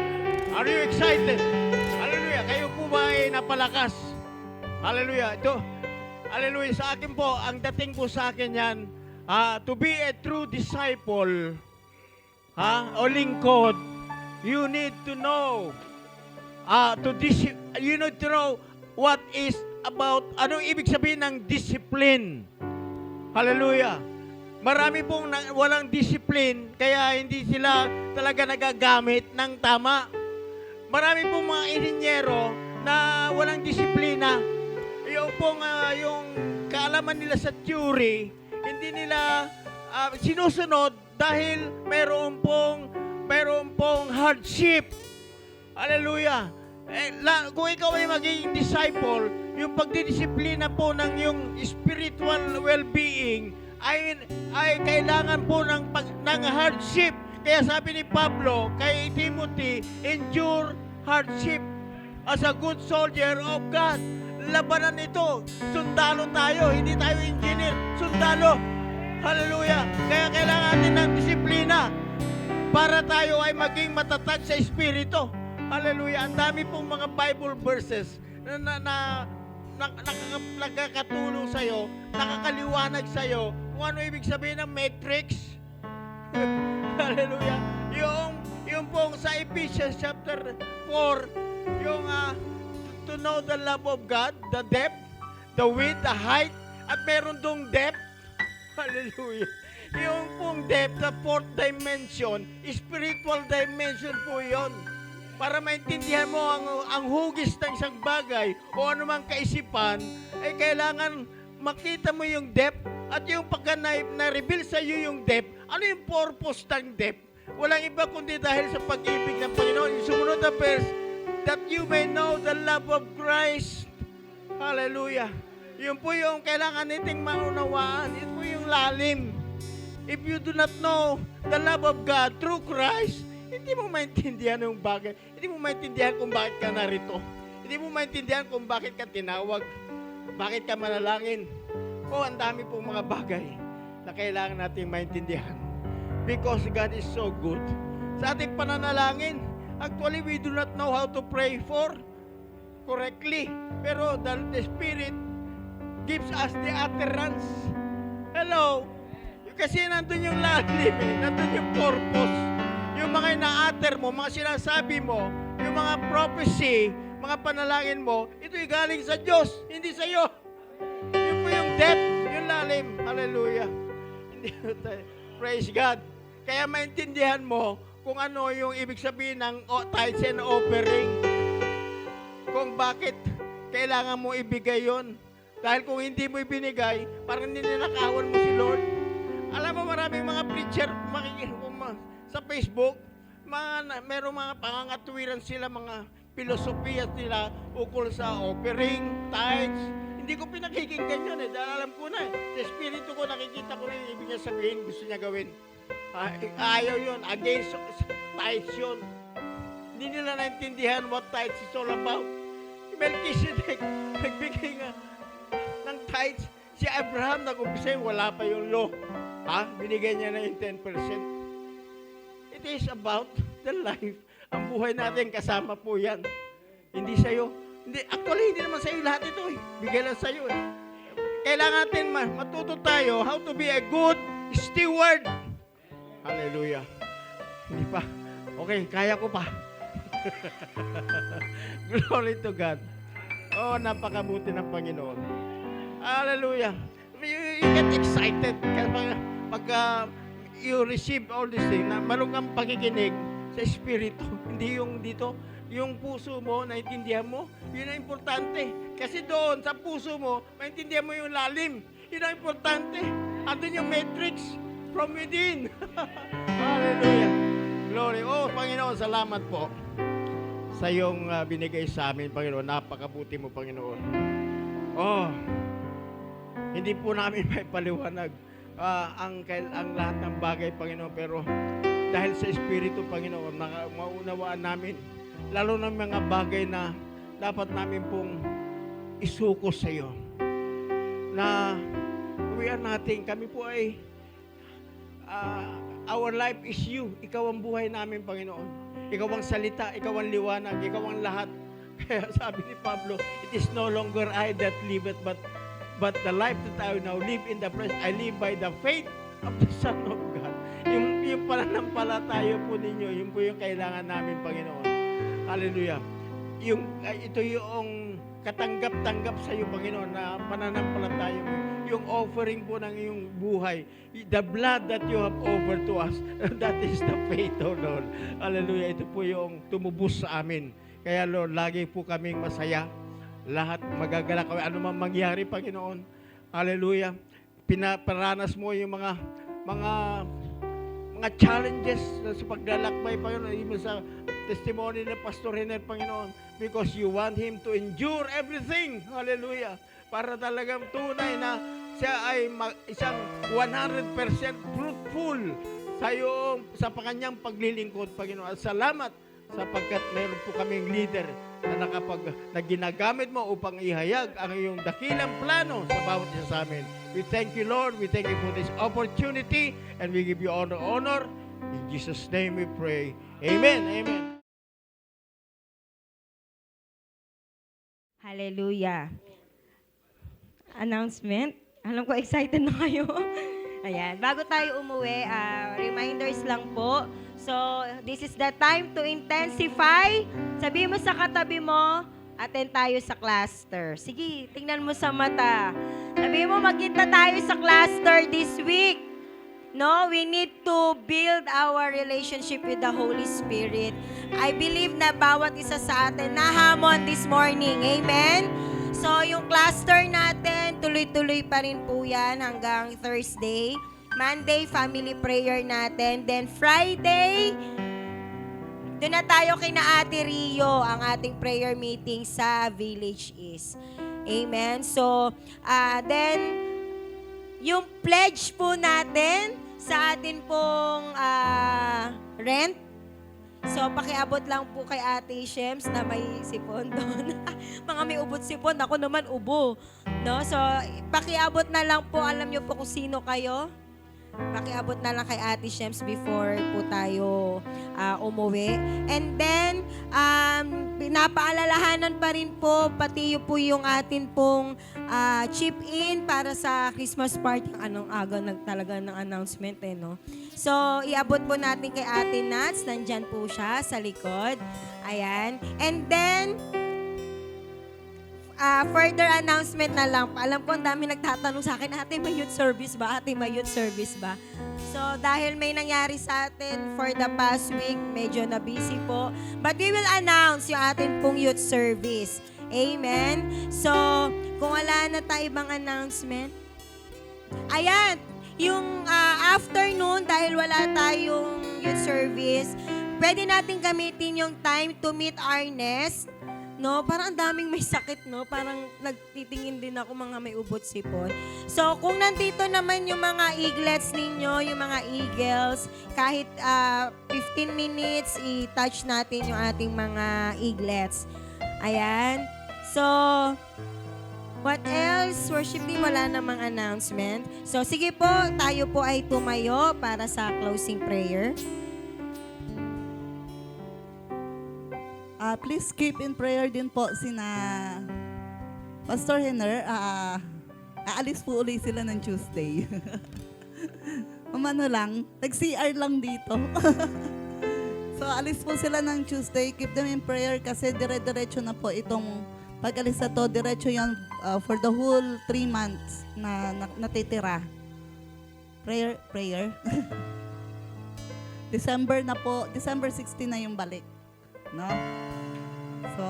Are you excited? Hallelujah. Kayo po ba ay napalakas? Hallelujah. Ito. Hallelujah. Sa akin po, ang dating po sa akin yan, to be a true disciple, o lingkod, you need to know, you need to know what is about, anong ibig sabihin ng discipline. Hallelujah. Marami pong walang discipline, kaya hindi sila talaga nagagamit ng tama. Marami pong mga ininyero na walang disiplina. Yung pong yung kaalaman nila sa theory, hindi nila sinusunod dahil mayroon pong hardship. Hallelujah. Kung ikaw ay magiging disciple, yung pagdidisiplina po ng yung spiritual well-being ay kailangan po ng hardship. Kaya sabi ni Pablo kay Timothy, endure hardship as a good soldier of God. Labanan ito. Sundalo tayo, hindi tayo engineer. Sundalo. Hallelujah. Kaya kailangan natin ng disiplina para tayo ay maging matatag sa espiritu. Hallelujah. Ang dami pong mga Bible verses na nakakatulong sa'yo, nakakaliwanag sa'yo kung ano ibig sabihin ng matrix. Hallelujah. Yung pong sa Ephesians chapter 4, yung to know the love of God, the depth, the width, the height, at meron dong depth. Hallelujah. Yung pong depth, the fourth dimension, spiritual dimension po yon. Para maintindihan mo ang hugis ng isang bagay o anumang kaisipan, ay kailangan makita mo yung depth at yung pagka na-reveal sa iyo yung depth, ano yung purpose ng depth? Walang iba kundi dahil sa pag-ibig ng Panginoon. Yung sumunod na verse, that you may know the love of Christ. Hallelujah. Yun po yung kailangan nating maunawaan. Yun po yung lalim. If you do not know the love of God through Christ, hindi mo maintindihan yung bagay. Hindi mo maintindihan kung bakit ka narito. Hindi mo maintindihan kung bakit ka tinawag. Bakit ka manalangin. Ang dami pong mga bagay na kailangan nating maintindihan. Because God is so good. Sa ating pananalangin, actually we do not know how to pray for correctly. Pero the Spirit gives us the utterance. Hello? Kasi nandun yung lalim, nandun yung purpose. Yung mga ina-utter mo, mga sinasabi mo, yung mga prophecy, mga panalangin mo, ito'y galing sa Diyos, hindi sa iyo. Yun po yung depth, yung lalim. Hallelujah. Praise God. Kaya maintindihan mo kung ano yung ibig sabihin ng tithes and offering. Kung bakit kailangan mo ibigay yon. Dahil kung hindi mo ibinigay, parang nininakawan mo si Lord. Alam mo, maraming mga preacher, sa Facebook, merong mga pangangatuwiran sila, mga filosofiya nila ukol sa offering, tithes. Hindi ko pinakikinggan yun dahil alam ko na sa espiritu ko nakikita ko na yung ibig niya sabihin, gusto niya gawin. Ayaw yun, against tithes yun. Hindi nila naintindihan what tithes is all about. Melchizedek, nagbigay nga ng tithes. Si Abraham, nag-umpisa wala pa yung law. Binigay niya na yung 10%. It is about the life. Ang buhay natin, kasama po yan. Hindi sa'yo. Actually, hindi naman sa'yo lahat ito Bigay lang sa'yo Kailangan natin matuto tayo how to be a good steward. Hallelujah. Hindi pa. Okay, kaya ko pa. Glory to God. Napakabuti ng Panginoon. Hallelujah. You get excited. Pagka you receive all these things, na marunong kang pakikinig sa Espiritu. Hindi yung dito, yung puso mo, naintindihan mo, yun ang importante. Kasi doon, sa puso mo, maintindihan mo yung lalim. Yun ang importante. Andun yung matrix from within. Hallelujah. Glory. Panginoon, salamat po sa iyong binigay sa amin, Panginoon. Napakabuti mo, Panginoon. Hindi po namin may paliwanag ang lahat ng bagay, Panginoon, pero dahil sa Espiritu, Panginoon, maunawaan namin, lalo ng mga bagay na dapat namin pong isuko sa iyo, na uwian natin, kami po ay our life is you. Ikaw ang buhay namin, Panginoon. Ikaw ang salita, ikaw ang liwanag, ikaw ang lahat. Kaya sabi ni Pablo, it is no longer I that liveth, but the life that I now live in the present, I live by the faith of the Son of God. Yung pananampalataya po ninyo, yun po yung kailangan namin, Panginoon. Hallelujah. Ito yung katanggap-tanggap sa iyo, Panginoon, na pananampalataya mo. Yung offering po ng iyong buhay, the blood that you have offered to us, that is the faith, oh Lord. Hallelujah. Ito po yung tumubos sa amin. Kaya Lord, lagi po kaming masaya. Lahat magagalak kami. Ano man mangyari, Panginoon. Hallelujah. Pinaparanas mo yung mga challenges sa paglalakbay, Panginoon. Even sa testimony ng Pastor Rener, Panginoon. Because you want him to endure everything. Hallelujah. Para talagang tunay na siya ay isang 100% fruitful sa kanyang paglilingkod, Panginoon. At salamat sapagkat meron po kaming leader na ginagamit mo upang ihayag ang iyong dakilang plano sa bawat isa sa amin. We thank you, Lord. We thank you for this opportunity and we give you honor. In Jesus' name we pray. Amen. Amen. Hallelujah. Announcement. Alam ko, excited na kayo. Ayan. Bago tayo umuwi, reminders lang po. So, this is the time to intensify. Sabi mo sa katabi mo, attend tayo sa cluster. Sige, tingnan mo sa mata. Sabi mo, magkita tayo sa cluster this week. No, we need to build our relationship with the Holy Spirit. I believe na bawat isa sa atin nahamon this morning. Amen? So, yung cluster natin, tuloy-tuloy pa rin po yan hanggang Thursday. Monday, family prayer natin. Then Friday, doon na tayo kina Ate Rio, ang ating prayer meeting sa Village East. Amen? So, then, yung pledge po natin sa atin pong rent. So, pakiabot lang po kay Ate Shems na may sipon doon. Mga may ubot sipon, ako naman ubo. No? So, pakiabot na lang po, alam niyo po kung sino kayo. Pakiabot na lang kay Ate Shems before po tayo umuwi. And then, pinapaalalahanan pa rin po, pati po yung atin pong chip in para sa Christmas party. Anong aga talaga ng announcement no? So, iabot po natin kay Ate Nats. Nandyan po siya sa likod. Ayan. And then, further announcement na lang. Alam ko, ang dami nagtatanong sa akin, ate, may youth service ba? Ate, may youth service ba? So, dahil may nangyari sa atin for the past week, medyo na-busy po. But we will announce yung atin pong youth service. Amen? So, kung wala na tayo ibang announcement, ayan, yung afternoon, dahil wala tayong youth service, pwede natin gamitin yung time to meet our nest. No, parang ang daming may sakit, no? Parang nagtitingin din ako mga may ubot sipon. So, kung nandito naman yung mga eaglets ninyo, yung mga eagles, kahit 15 minutes, i-touch natin yung ating mga eaglets. Ayan. So, what else? Worship team, wala namang announcement. So, sige po, tayo po ay tumayo para sa closing prayer. Please keep in prayer din po sina Pastor Henner. Aalis po uli sila ng Tuesday. Umano lang, nag-CR lang dito. So, alis po sila ng Tuesday. Keep them in prayer kasi dire-diretso na po itong pag-alis na to. Diretso yan for the whole 3 months na natitira. Prayer. December na po, December 16 na yung balik. No? So,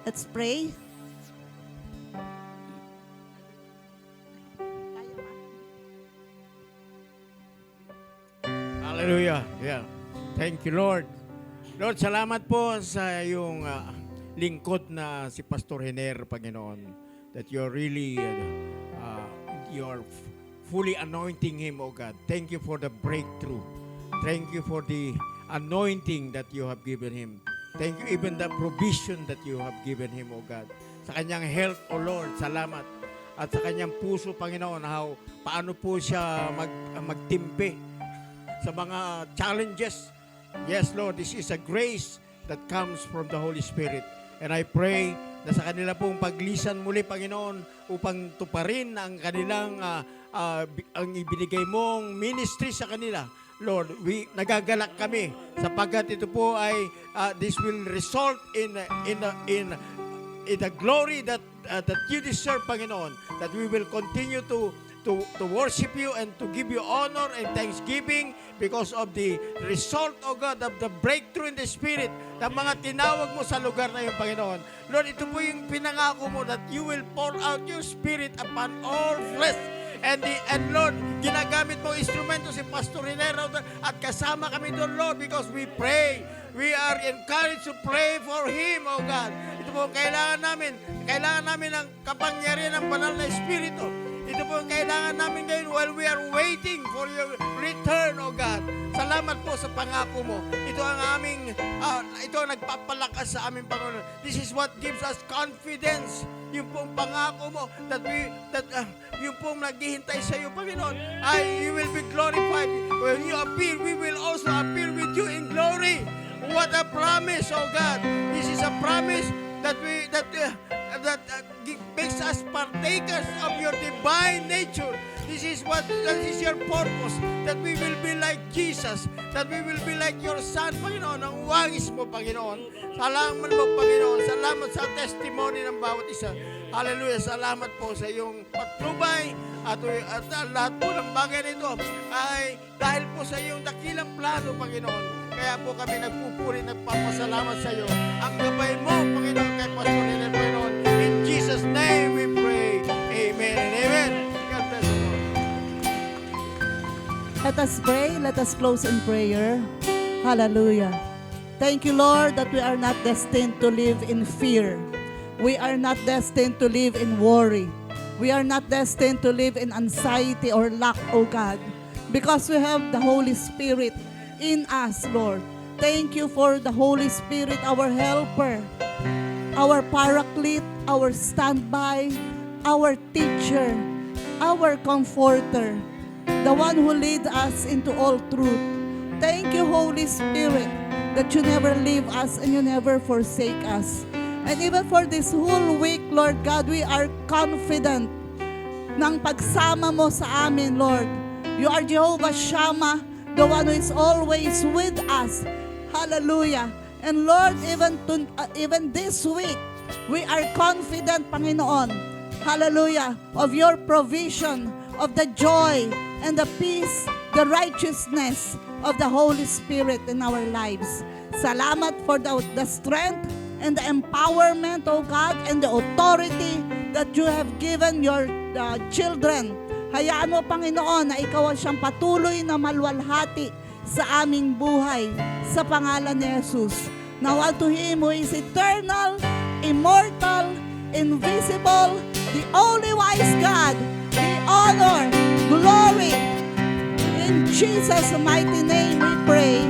let's pray. Hallelujah. Yeah. Thank you, Lord. Lord, salamat po sa iyong lingkod na si Pastor Henner, Panginoon. That you're really, you're fully anointing him, O God. Thank you for the breakthrough. Thank you for the anointing that you have given him. Thank you even the provision that you have given him, O God. Sa kanyang health, O Lord, salamat. At sa kanyang puso, Panginoon, paano po siya magtimpe sa mga challenges. Yes, Lord, this is a grace that comes from the Holy Spirit. And I pray na sa kanila pong paglisan muli, Panginoon, upang tuparin ang kanilang ang ibinigay mong ministry sa kanila. Lord, nagagalak kami sapagkat ito po ay this will result in the glory that you deserve, Panginoon, that we will continue to worship you and to give you honor and thanksgiving because of the result, oh God, of the breakthrough in the Spirit, ng mga tinawag mo sa lugar na yung Panginoon. Lord, ito po yung pinangako mo that you will pour out your Spirit upon all flesh. And Lord, ginagamit mo instrumento si Pastor Renero at kasama kami doon, Lord, because we pray. We are encouraged to pray for him, oh God. Ito po kailangan namin ng kapangyarihan ng banal na Espiritu. Ito po ang kailangan namin ngayon while we are waiting for your return, O God. Salamat po sa pangako mo. Ito ang nagpapalakas sa aming Panginoon. This is what gives us confidence. Yung pong pangako mo yung pong naghihintay sa iyo, Panginoon, you will be glorified. When you appear, we will also appear with you in glory. What a promise, O God. This is a promise that makes us partakers of your divine nature. That is your purpose, that we will be like Jesus, that we will be like your Son, Panginoon, ang wangis mo, Panginoon. Salamat mo, Panginoon. Salamat sa testimony ng bawat isa. Hallelujah. Salamat po sa iyong patnubay at lahat po ng bagay nito ay dahil po sa iyong dakilang plano, Panginoon. Kaya po kami nagpupuri, nagpapasalamat sa iyo. Ang gabay mo, Panginoon, kay Pastor Renner, Panginoon. In Jesus' name we pray. Amen and amen. God bless you, Lord. Let us pray. Let us close in prayer. Hallelujah. Thank you, Lord, that we are not destined to live in fear. We are not destined to live in worry. We are not destined to live in anxiety or lack, O God, because we have the Holy Spirit in us, Lord. Thank you for the Holy Spirit, our helper, our paraclete, our standby, our teacher, our comforter, the one who leads us into all truth. Thank you, Holy Spirit, that you never leave us and you never forsake us. And even for this whole week, Lord God, we are confident ng pagsama mo sa amin, Lord. You are Jehovah Shammah, the one who is always with us. Hallelujah. And Lord, even this week, we are confident, Panginoon, hallelujah, of your provision, of the joy and the peace, the righteousness of the Holy Spirit in our lives. Salamat for the strength and the empowerment, O God, and the authority that you have given your children. Hayaan mo, Panginoon, na ikaw ang siyang patuloy na malwalhati sa aming buhay sa pangalan ni Jesus. Now unto Him who is eternal, immortal, invisible, the only wise God, the honor, glory. In Jesus' mighty name we pray.